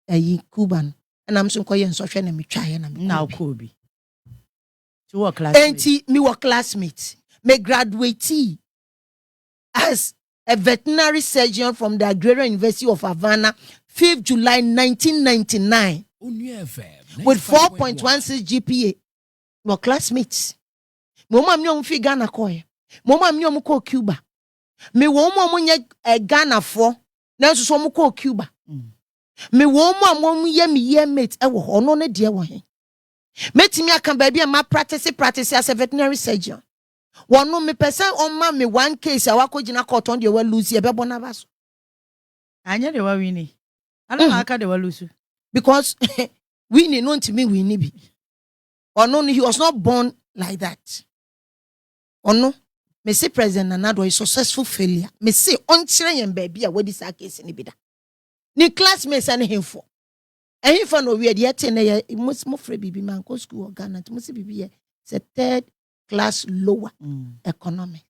ayi Cuban ena mso nkoye nsọhwe na me twaye na me na okobi to work classmate enti me work classmate me graduate as a veterinary surgeon from the Agrarian University of Havana 5th July 1999 with 4.16 GPA my classmates mama mi on fi Ghana koye mama mi on ko Cuba me wo mo nye Ghana fo na so mo ko Cuba me wo mo ye me ye mate e wo ono ne de wo he metimi aka ba bia ma practice as a veterinary surgeon wono me person on ma me one case awakogina court on de wa lose e be bona baso anya de wa wini ana aka de wa lose because winning no ntimi wini bi ono he was not born like that. Ono me say President Nanado is successful failure. Me say on chire yen baby a wadi sa case ni bida. Ni classmates ane hemfo. E hemfo no we dey ten na mo free bibi man ko school or Ghana. Mo say bibi it's a 3rd class lower economics.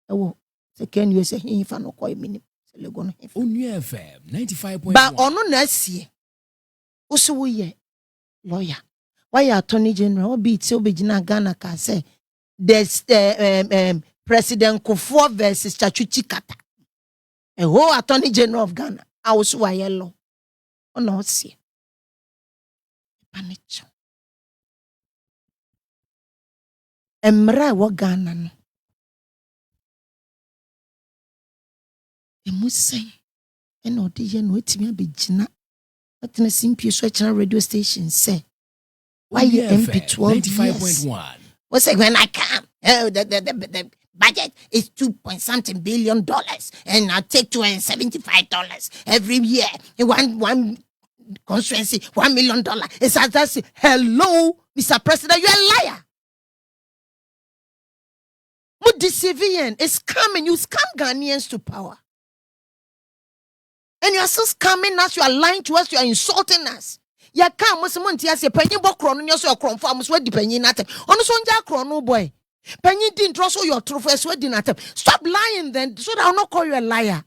Ewo se ken you say hemfo no ko minim. Se lego no hemfo. Onua FM 95.1. Ba ono na sie. O so wo ye lawyer. Why attorney general obi ti obegina Ghana ka say there's President Kufuor versus Chachuchi Kata. A whole attorney general of Ghana. I was yellow. Oh no, see. Panicho. Emra wa Ghana no. Emusay. Eno de ye no etimi abegina. What na simpie so channel radio station say. Why you MP 12 95.1. What's it when I come? Oh, the budget is $2 billion, and I take $275 every year. One constituency, $1 million. It's as hello, Mr. President, you're a liar. What deceiving is scamming. You scam Ghanaians to power. And you're still scamming us, you are lying to us, you are insulting us. Ya kan mo se monti ase panyin bokro no nyeso okron fa mo so di panyin natem ono so nja akron no boy panyin di ntro so your truth so di natem stop lying then so that I'll not call you a liar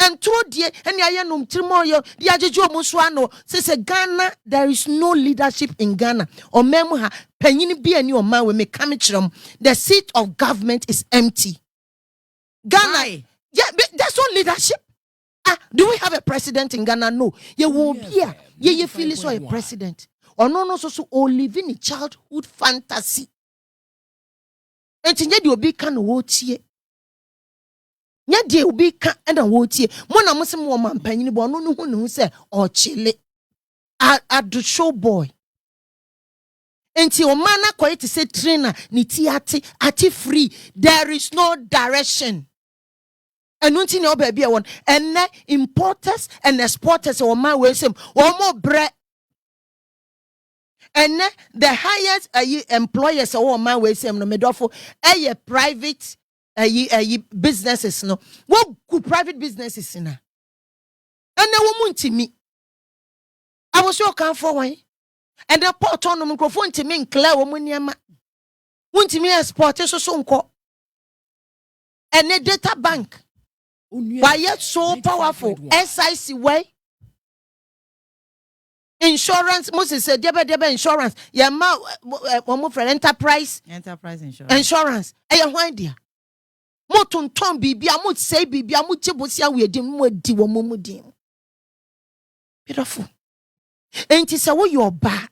and to die and ya no mtrimo yo di ajeju mo so ano say Ghana there is no leadership in Ghana o memu ha panyin bi ani o man we me come kiram the seat of government is empty Ghana yeah there's no leadership. Do we have a president in Ghana? No. You will be here. You feel so a president. Or no, so living in childhood fantasy. And to you be can watch ye. Yet you be can and a watch ye. Mona Muslim woman penny born no who say or chile. At the show boy. Until mana quite to say trainer ni ati free. There is no direction. And one thing baby I want and importers and exporters or my way some or more bread and the highest employers or my way some no medofo a private businesses no. What good private businesses na? And na wo muntimi. I was so come for one. And the port on the microphone to me clear woman yama. Muntimi export so nko. And the data bank. Why yet so powerful? SIC way. Insurance, Moses said, deba insurance. Ya ma, for enterprise insurance. Aya why dear? Motun ton bibi, I would say bibi, I would chibosia we dim wo di wo momu dim. Beautiful. Ain't it so your ba?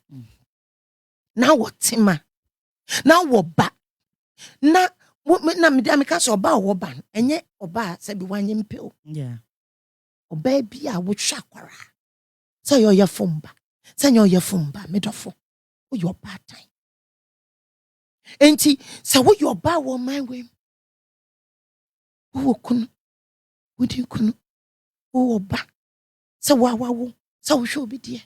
Now what tima? Now what ba? Na me ka so ba wo ban. Enye oba se bi wanyem peo. Yeah. Oba bi a wo twakwara. Say your fumba. Say your fumba, medofo. O your bad time. Enti, say wo your ba wo man we. Wo kunu. Wo din kunu. Wo ba. Say wa wo. Say wo show be there.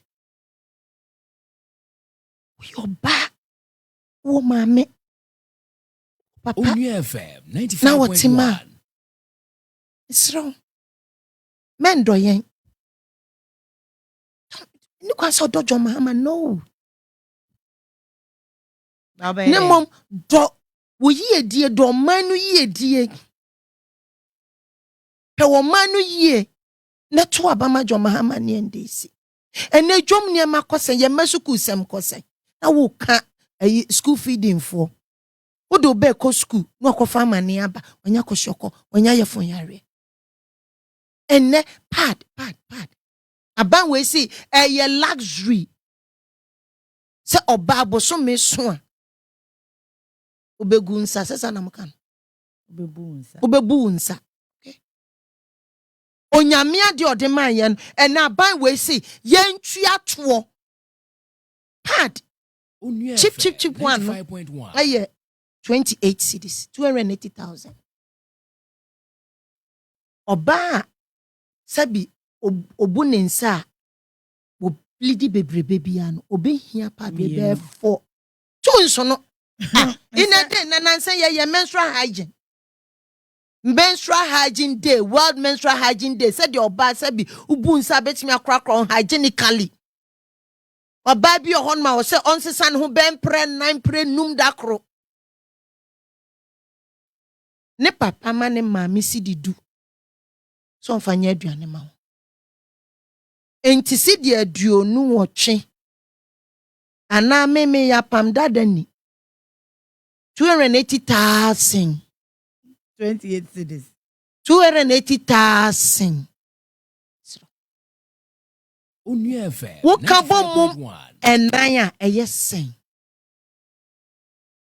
Wo your ba. Wo mame. Papa. Onua FM 95.1. Now what's man? It's wrong. Men do yen. You can't so dodge your mama, no. Ne mom do wo ye die do man no ye die. Pe wo man no ye na to abama jo mahama ne ndesi. Ene dwom ne makose ye masuku sem kose. Na wo ka school feeding for. Wo do be ko school no akofa amane aba, onya koshoko, onya yefon yare. Ene pad. Aban we see a luxury. Se oba boso me so a. Obegu nsa sesa na mkan. Obebu nsa. Okay. Onyame ade ode man yen and aban we see yen twa to. Pad. Cheap one. 95.1. 28 cities, 280,000. Oba sabi obune nsa oblidi bebrebe bia no obehia pa bebe for tunso no ina den na nansa ye menstrual hygiene day, world menstrual hygiene day, said your oba sabi ubu nsa betimi akrakra hygienically oba bi ohon ma wo se onsesa ne ho ben pre 9 pre num dakro ne papa ma ne maami si didu so mfanya aduane ma. Enti si dia aduonu wotwe ana meme ya pam dadani 280,000 28 cities 280,000 Onua FM wo ka bom enan a eyesen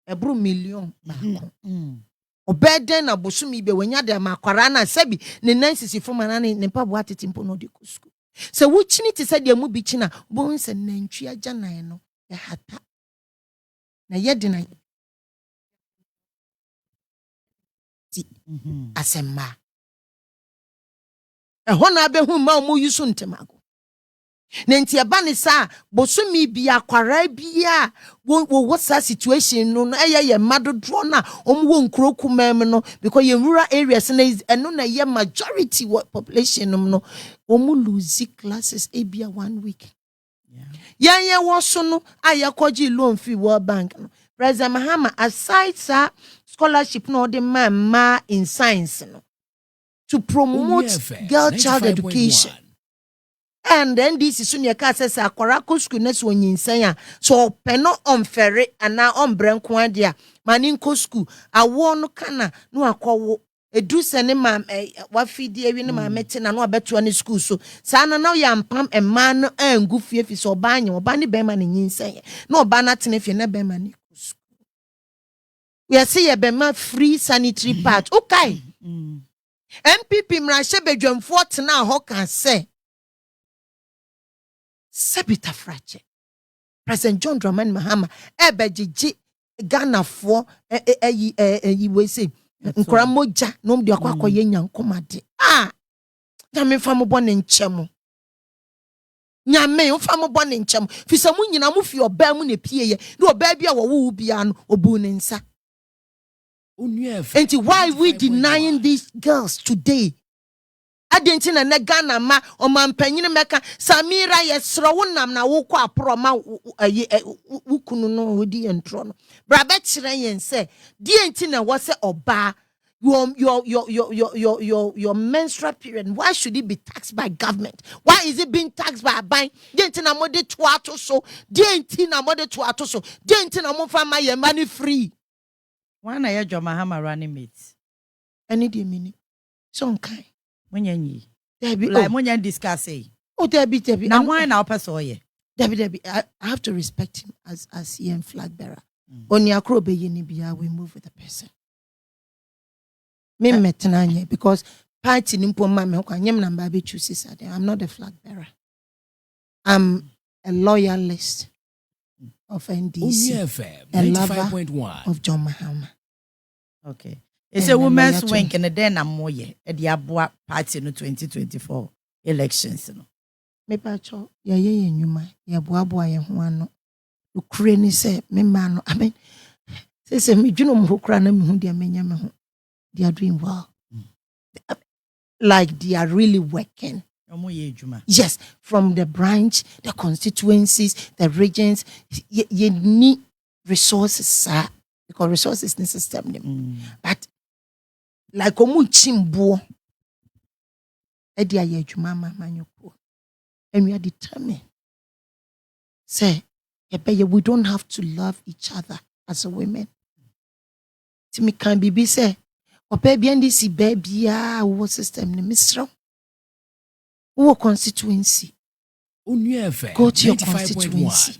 ebru million ba obeden na bosumi be wanya de makwara na sabi ne nansisi fo mana ne pabo atete mpo no de kusku se wo chini ti se de mu bi china bo nse nantwi agya nan no ya hata na ye de na ti asemma ehona be hu ma mo yusu ntemago nenti eba ne sa bosumi bi akwara bia wo sa situation no ye madodro na omwo nkroku mem no because ye rural areas na eno na ye majority population no omu lose classes ebia 1 week ye wo so no ayakoji loan fee World Bank no President Mahama aside sa scholarship no de ma in science no to promote girl child education. And then this is soon your car says a coracus schoolness when you say so peno on ferry and now on branquandia maninko school a won kana no a call a do send him what feed the even my meeting and no bet any school so sana now yam pam a man and goofy if it's or banyo or banny beman in say no banat if you never money. We are see a bema free sanitary part. Okay. MPP Mrashebe Jom Fort now how can say Sabita Frache. President John Dramani Mahama ebeji Ghana for we say nkora moja no de akwakoye nyankomade nyame fa mo bone nchemo nyame fa mo bone nchemo fisa mu nyina mu fi oba mu na pieye na oba bia wo wu bia no obu ne nsa And why we denying these girls today? Adentina na Ghana ma o man panyin meka Samira yesro wonam na wo kwa proma wukunu no odi entro no bra be kire yen se die ntina wo se oba your menstrual period, why should it be taxed by government? Why is it being taxed by a bank? Dentina mode to ato so dentina mode to ato so dentina mo fa my money free. Why na ye John Mahama running mates? Any day mini so kind. Munyanyi. Debbie, like munyan discuss say. Oh, Debbie. Now why now person ye? Debbie, I have to respect him as EM flag bearer. Onua Okrah be yini biya, we move with the person. Me metenanye because party nimpo ma me kwa nyem na mba be choose ade. I'm not a flag bearer. I'm a loyalist of NDC, a lover of John Mahama. Okay. It's a women's wing and then I'm more ye at the Abua party in 2024 elections. Me pacho ya nyuma ya boaboa ye ho ano. Ukraine say me man I mean say me dwuno mo kra na me hu dia menya me ho. They are doing well. Like they are really working. Yes, from the branch, the constituencies, the regions, you need resources, sir, because resources necessary. But like chimbo, and we are determined. Say, we don't have to love each other as a women. Timi can be say, or baby and this baby, our system, the misro. Who constituency? Go to your constituency.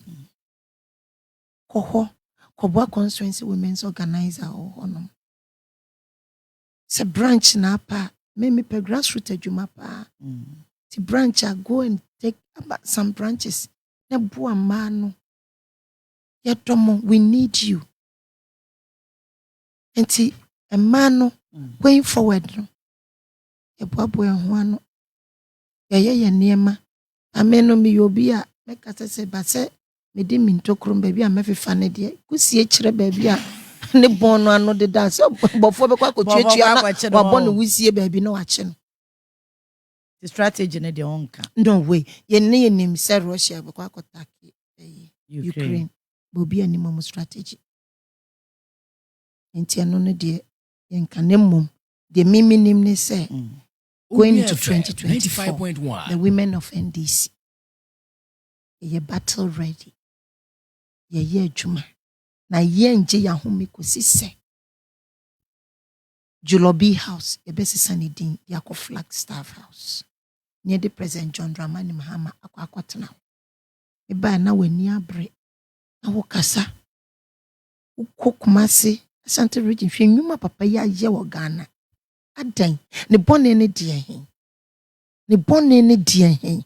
WOHO, Kobwa constituency women's organizer or honor. It's a branch na pa. Me pe grassroots ejuma pa. The branch I go and take about some branches. Ne bua mano. Yetomo, we need you. And see a mano going forward. E bua huano. Ye niema. Ameno mi yobia. Meka se base. Me di mintokrum baby a mefifa ne de. Kusie kire baby a ne bono ano de dance. Bofo be kwa kotuatua na wa bono wusie baby na wa che no. The strategy ne de onka. No way. Ye ne nim se Russia be kwa kotake Ukraine. Bobi animum strategy. Enti ano ne de ye nka ne mum. De mimi nim ne se going into 2024, the women of NDC, you're battle ready. You're juma. Na ye nje ya home kosi se. Julobi House, ye besi sanidin, yako Flagstaff House. Near the President John Dramani Mahama akwatena. Eba na weni abre. Na wokasa. Ukokumasi. Asante region. Fi nyuma papa ya ye wo Ghana. Adan ne bonne ne die hen ne bonne ne die hen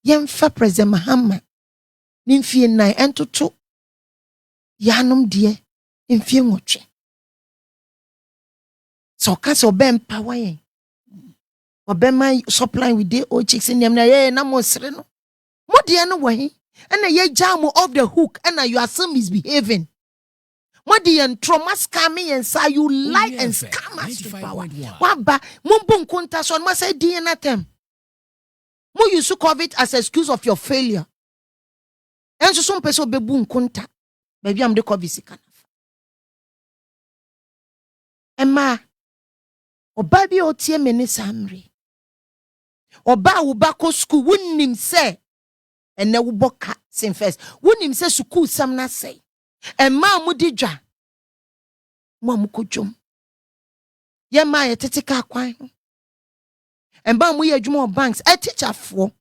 yemfa President Mahama ne mfie nan entoto yanom die mfie nwotwe so kasa obem power yen obema supply with day o chicks in them na mo sere no mo die no wo hen na ye jam off the hook and you are still misbehaving. What the trauma scamming and say you lie and scam us to power. What ba mumbo nkunta so ma say di na tem. Mo use COVID as excuse of your failure. And so some person bebu nkunta. Baby am the COVID sikana. Emma oba bi otie me ne samre. Oba wo ba ko school wunnim say ene wo boka sin first. Wunnim say school sam na say. And ma mudija Mamukujum. Ye ma ye tetika kwan. And ba mu ye adwuma banks a teacher for.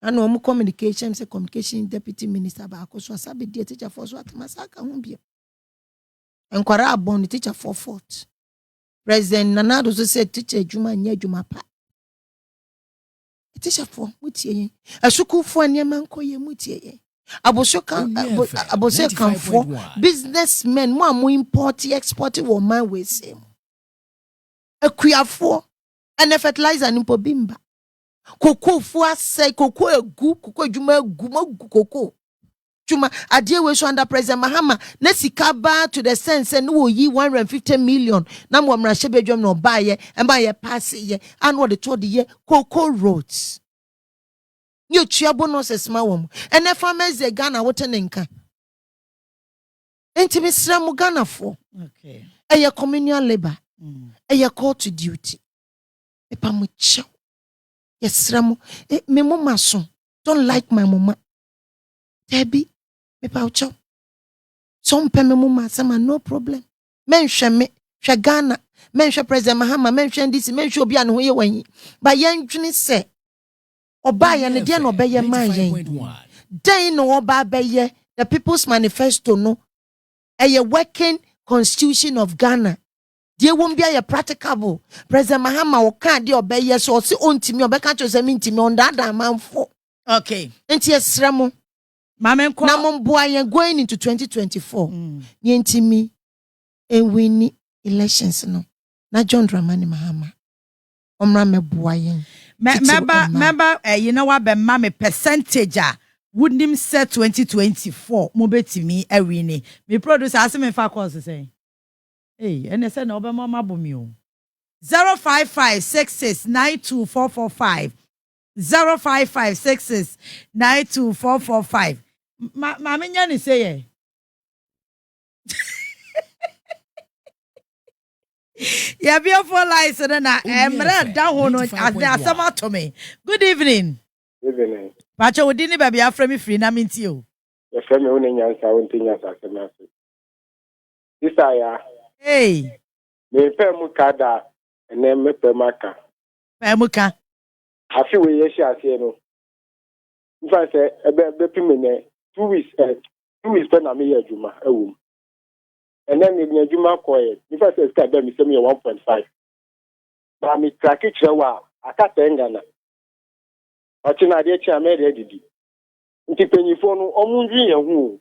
And no communication say communication deputy minister ba akoso asabe die teacher for so atmasaka ho bia. And kwara abon teacher for fort. President Nanado so say teacher adwuma nya adwuma pa. Teacher for mutie. Asuku for anyama nkoye mutie. Abosho can for businessmen more import export woman we say a queer for and a fertilizer and impobimba cocoa for say cocoa gu cocoa juma gumo cocoa Chuma adie we so under President Mahama na sika ba to the sense and wo yi 150 million na mo mra hye bedwam no ba ye e ba ye pass ye and what the told ye Cocoa roads you tua bonuses ma wom ene farmers e Ghana wote ne nka enti misra mu Ghana fo okay eye communal labor eye call to duty e pa mu chew yesra mu me mama so don't like my mama Debbie me pa chew some pe me mama sama no problem menhwe me hwe Ghana menhwe President Mahama menhwe ndisi menhwe obi an ho ye wanyi ba yentwene se oba ye ne de no beye man yen den no oba beye the People's Manifesto no a working constitution of Ghana. Dear won't be a practicable. President Mahama or can't deal by yes or see on to me or back at your meeting on that man for. Okay. And yes, Ramo. Mamma, Namon boy, and going into 2024. Yenti me and winning elections. No, not John Dramani Mahama. Omrame boy. Remember, you know what, but mammy percentage. Wouldn't him say 2024 mobeti me ewini me producer ask me fa cause say hey and say no be mama bomi o 05566924445 05566924445 ma me nya ni say ye ya be for lies na emre da ho no asama to me good evening Evening. Pacha wodi ni baby afra me free na minti o. Ye frame me woni nyansa wonti nyansa asema se. Isa ya. Hey. Me Pae Mu Ka da ene me Pae Mu Ka. Pae Mu Ka. Afi we ye shi ase no. Nfa se ebe pi me ne 2 weeks 2 weeks pe na me ye adwuma awum. Ene me ni adwuma koye. Nfa se ska be me se me 1.5. Ba me track kire wa aka tengana. Ochina de chi amere edidi nti penyifo no omunwi yehu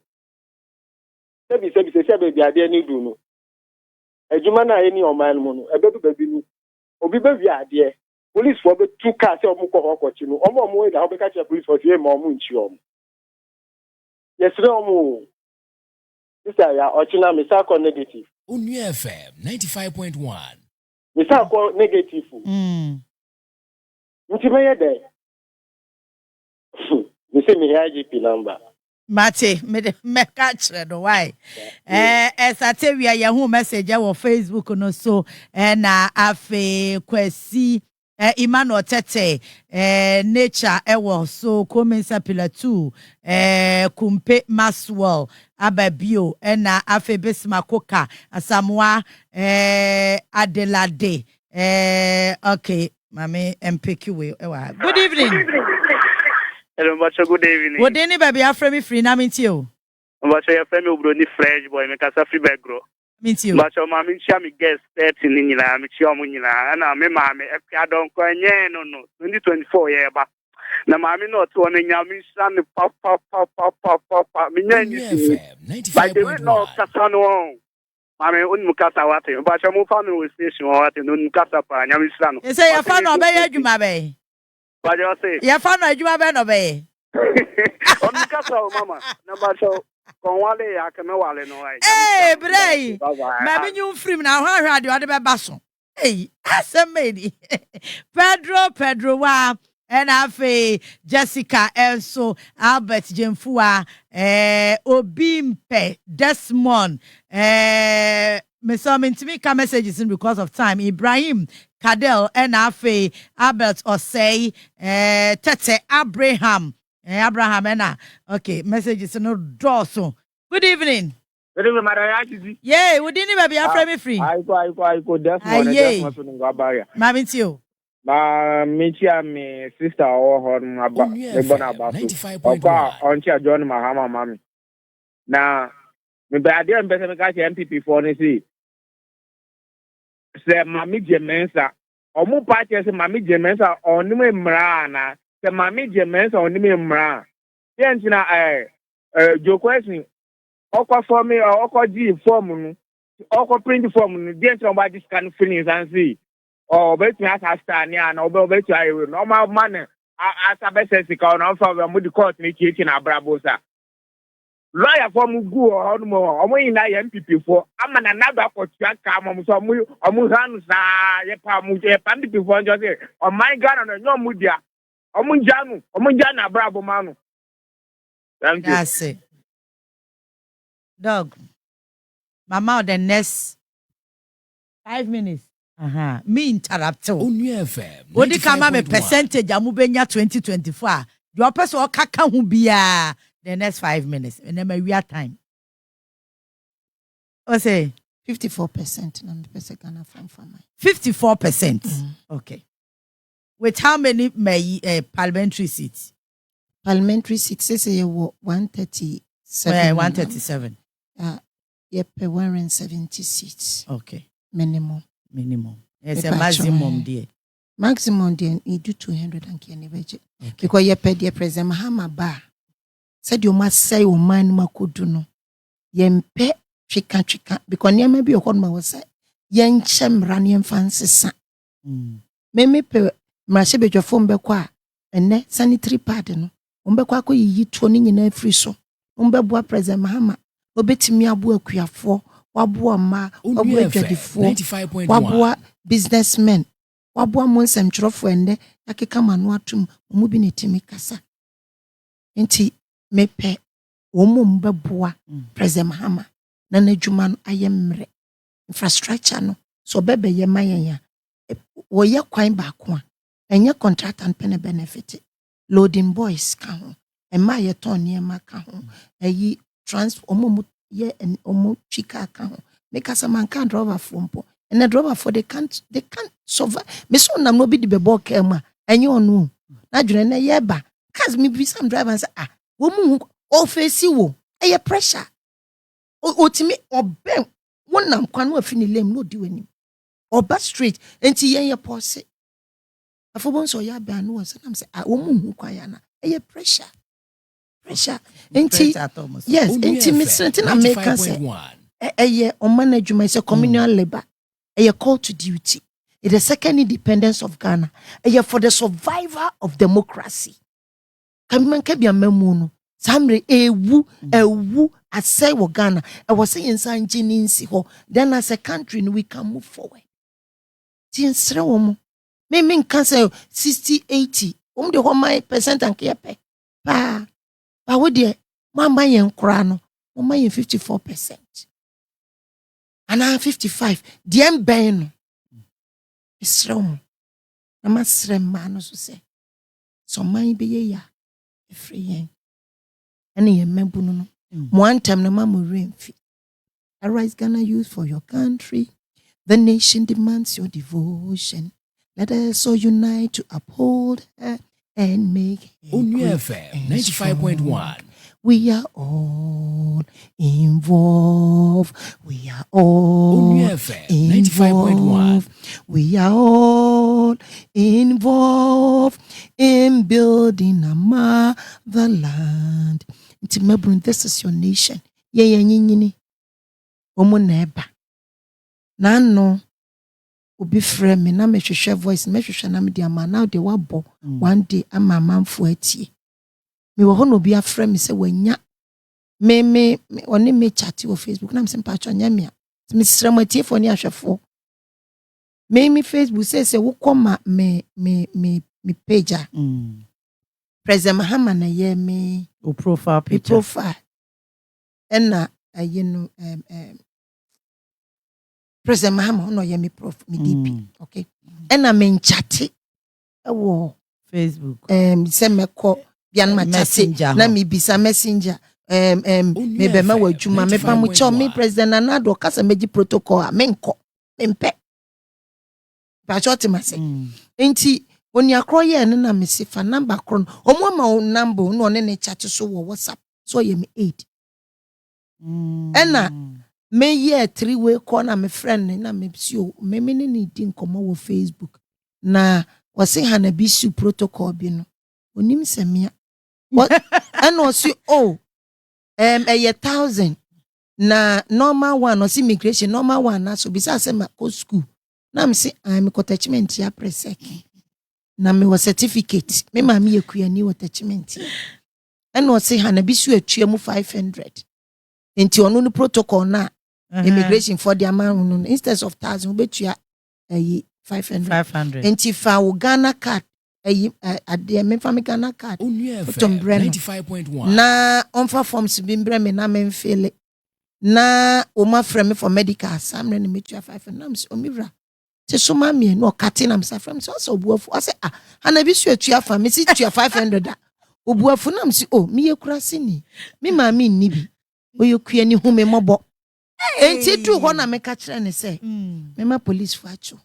sebi be ade ni du no adwuma na ye ni oman mu no ebedu babi ni obi be wi ade police for be two cars e omukọ hokochi no omo we da ho be ka che police for say ma omu nchi omu yesre omu sister ya ochina me sa ko negative Onua FM 95.1 me sa ko negative nti me ye dey you say me IGP number. Mate, me catch no why. Satewia ya hu message ya Facebook no so na afe kwesi Emmanuel Tete nature ewo so komensa pillar 2 kumpe Maswell ababio na afe besma koka asamwa Adelade okay mame MPQ we good evening. Hello, Macho, good evening. What any baby after me free na minti o. Macho, your friend will be fresh boy, make us a free bag grow. Minti o. Macho, my mincha me guest 13 in Nina, me chia munina, and I me mammy, I don't go no 2024 year back. Na mammy not one in Yamin son pop, me by the way, no Casano. Mammy, Mukasa water, but I'm family with station or what in Mukasa, and Yamin son. You say your fan obey you, my baby. What you say? Your fan or you have obey. On Mukasa, mama, number so. Hey, Bray, Mammy, you free now. How had you had a basson? Hey, as a lady. Pedro, wa, and Afe, Jessica, Elso, Albert, Jemfua, Obimpe, Desmond, me to make messages in because of time. Ibrahim, Cadell, and Afe, Albert, Osei, Tete, Abraham. Ena. Okay, messages no draw so. Good evening. Good evening, Madam. Yeah, we didn't be afraid me free. I go that's one. Mami tio. Ma michia me sister or her about the bonaba. 95.1. Oncha John Mahama mami. Na me ba dia mbese me ka MPP for ni si. Se mami jemensa. Omu party se mami jemensa onime mra na. Se mami jemensa onime mra. Yentina jo question okwa form okwa G form no okwa print form no yentina ba this can finish and see bet me as stand ya na bet you are normal man as a best ka na for mo di court ni chi na brabosa lawyer for Mugu or Omoina MPP for Amana Naba for Tiaka, some Omuhan, Yapamu, Pandi before Jose, or my God, and no Mudia, Omunjana, Bravo Manu. Thank you. That's it. Dog. Mama, the next 5 minutes. Me interrupt. Onua FM. What the come me percentage amubenya 2024. Your person or kaka hu bia the next 5 minutes. And then we are time. I say 54%. And the person Ghana from 54%. Okay. With how many parliamentary seats? Parliamentary seats say 137. 137. Yep, 170 seats. Okay. Minimum. It's a maximum dear. Maximum dear, you do 200 and can because you pay the President Mahama Ba. Said you must say your man makuduno. Yempe chika because near maybe your home was say yen chem ranian fancy san. Me pe Marshebe your phone bequa and ne sanitary pardon. Umbekwa ko yi tuning in every so. Umbebwa President Mahama. Obetimi abu akuafo. Wabua ma, wabua jadifo, wabua businessmen, wabua monsem chirofo ende, yakika manuatum, umubi netimi kasa. Enti, mepe, mbebua, President Mahama, nane jumanu ayemre, infrastructure no, so bebe ye mayenya, woye kwa imba kwa, enye contract and pene benefit, loading boys kaho, ema ye ton ye ma kaho, eyi transfer, ye and omo chika account. Make us a man can't drive a phone and a driver for they can't survive. Miss Ona no be the ball kema and you know. Najuna yeba. Cause me be some drivers woman all face you a pressure. O to me or ben one nam kwanu afini lem no do any or bus street and ti ye pose. A phone so ya ban was and I'm say a woman who kwayana a pressure. Enti yes enti misrenti American say eye on management is a communal labor a call to duty it is the second independence of Ghana for the survival of democracy kaman kabia mamuno samre ewu asay wo Ghana I was saying sanjini nsi ho then as a country we can move forward tiensre wo mo me can say 60-80 de ho my percent anke pe pa but what dear, Mama yen crano, Mama yen 54%. And I'm 55. Diem ben. It's wrong. I must manos to say. So my be ya. Free yen. And ye membuno. One time no mamma rain fee. Arise Ghana youth for your country. The nation demands your devotion. Let us all unite to uphold her. And make Onua FM 95.1. We are all involved. We are all Onua FM 95.1. We are all involved in building a motherland. This is your nation. Yeah, nyini. Omoneba. Nano. Obi frame me na me hwehwe voice me hwehwe na me dia ma now de wabo one day ama manfo atie me wo ho no bi aframe me se wanya me oni me chat wo Facebook na me se mpacho nya me me srem atie fo ni ahwefo me Facebook se wo koma me page President Mahama na ye me o profile picture profile na President Mahama no ye me prof me DP okay and I mean chat Facebook se me ko bian ma chat na me bisa messenger me be ma wadwuma me pa mu cho me President Anado kasa meji protocol a menko mempe ba choti ma se enti oni akro ye na me se fa number kro omo ma number no ne chat so wo WhatsApp so ye me 8 ena me ye 3-way call na me friend na me psio me ni din komo wo Facebook na wase hana bisu protocol bi no onim semia what and also a 1,000 na normal one or immigration normal one na so bisa say ma go school na me say I'm attachment ya presec na me was certificate me ma me yakua ni attachment and no say Hana bisu atua mu 500 enti ono no protocol na immigration for the amount instead of 1,000 betua 500 enti fa wo Ghana card ade me fa me Ghana card from 95.1 na onfa forms bi mbre me na me mfele na o ma frame for medical samre ne metua 500 na me omira te so ma me no kate na me sa frame so obuafu I say Hana bisu atua fa me si tua 500 obuafu na me si me ye kura sini me ma me nni bi oyokua ni hu me mobo enti tu ho na me ka kire ne se me ma police fu acho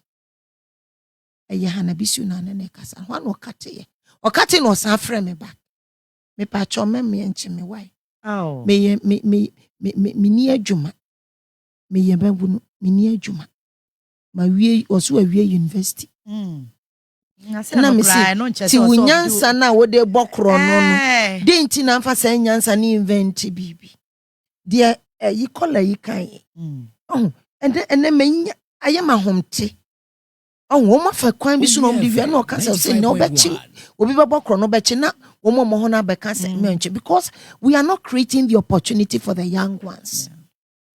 Hana bisu na ne kasa ho na okate no san frame me back me pa cho me enchi me why me ni adwuma me ye babu me ni adwuma ma wie oso awie university na me si ti wunyansa na wo de bokro no de nti na mfa sa nyansa ni invent bibi de yi kola yi kan ende me ayema homte wo ma fa kwan bi so no de wi na o kan say no bechi obi be bokro no bechi na wo mo ho na be kan say menche because we are not creating the opportunity for the young ones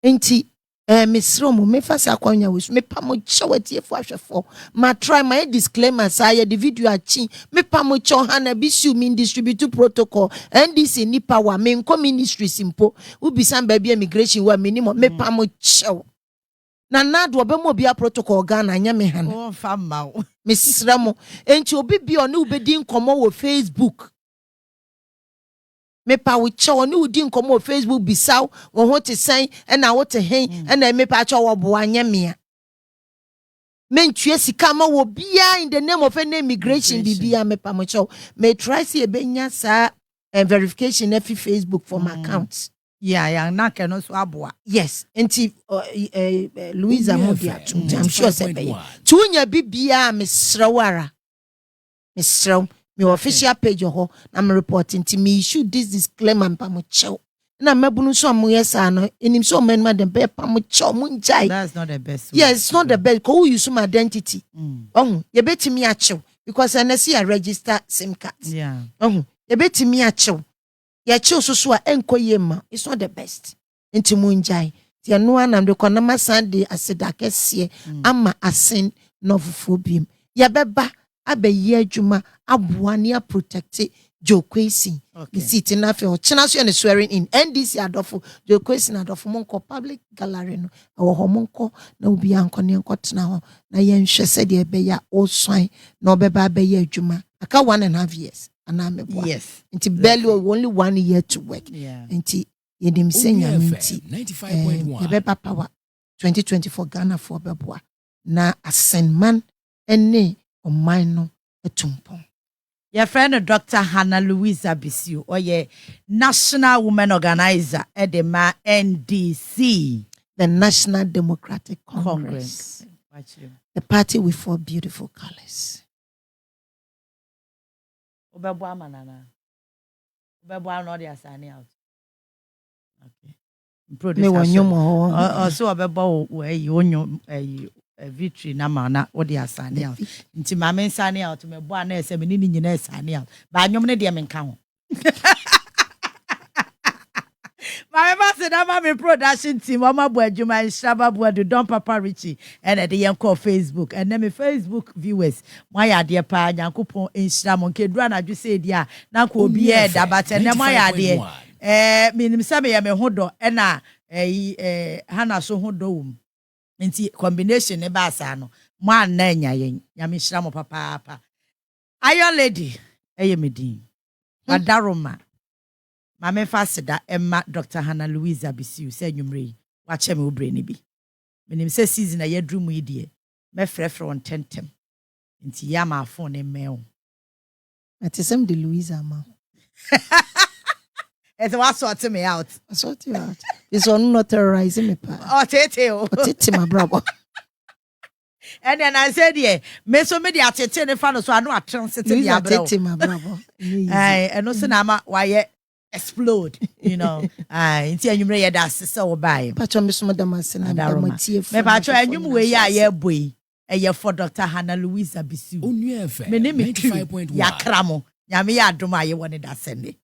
enti Misromo me fa sa kwanya we me pa mo chawati fu ahwefo ma try my disclaimer say the video achi me pa mo cho Hana bisu min distribute protocol NDC ni power me nko ministry simpo ubi san ba bi immigration wa minimum me pa mo chaw na do be mo bia protocol Ghana anya me Hana o fa ma o misramo enti obi bi oni ubedi nkomo wo Facebook me pa we cho ni udi nkomo Facebook bisaw wo ho te san na wo te hen na me pa cho wo bo anya me mentue sika ma wo bia in the name of an immigration bibia me pa mo cho me try see ebenya sa verification na Facebook for my account na ke no so aboa yes enti Louisa Modia I'm sure say be tunya bibia me srawara me sraw my official page ho na me reporting to me issue this disclaimer pa mo chew na mabunu so mo yesa no enim so man madam be pa mo chew mo njai that's not the best yes it's not the best ko use my identity ye betimi a chew because I see a register SIM card ye betimi a chew ye chew so a enkoye ma it's not the best enti mo njai ti anu anam de konama sande aseda kese ama asen nofophobia ye beba abeyi adwuma aboa ne a protect Jokwesi the city na fe o chena so ne swearing in NDC adofo Jokwesi na adofo monko public gallery no wo ho monko na obi anko ne enko tena ho na ye nhwe se de ebeya o swan na obeba abeyi adwuma aka 1.5 years ana meboa yes nti barely only 1 year to work nti ye dem senya nti 95.1 ebeba power 2024 Ghana for beboa na asenman ene o mino etumpon. Your friend Dr. Hana Louisa Bisiu, or ye National Women Organizer at the NDC, the National Democratic Congress. The party with 4 beautiful colors. Obebwa manana. Obebwa no dia sani out. Okay. Me wonyomo. Also obebwa we onyo victory na mana wo de asane out nti ma me nsane out me bo ana ese me ni nyina asane out ba anyom ne de me nka ho ma me se na ma me production team o ma bo adwuma nshaba bo do Don Papa Richie and de yen call Facebook and me Facebook viewers my ade pa nyankopon nshira mo nke dura na dwe se dia na ko obi e da but na my ade minim se me ye me hodo e na Hana so hodo nti combination ne ba sa no mo anna nya yen nyame hira mo papa Iron Lady medin Madaroma ma me fasida emma Dr. Hana Louisa Bisiu se nwumre wa che me obre ne bi menim se season ya drum yi de me frefre on tentem nti ya ma phone ne me atisem de Louisa ma it's what sort me out. Sort you out. This one not terrorizing me pa. Oh, tete my brother. And then I said, yeah, me so me the atete ne fa no so anu atransit the abro. Tete my brother. And no so na ma why explode, you know. Nti anwumre ye da sese wo bai. Pacho me so madam asena me tie me pacho anwum we ya ye boy. Eye for Dr. Hana Louisa Bisiu. Onua FM. Me ne me 95.1. Ya kramo. Nyame ya adom aye woni da sende.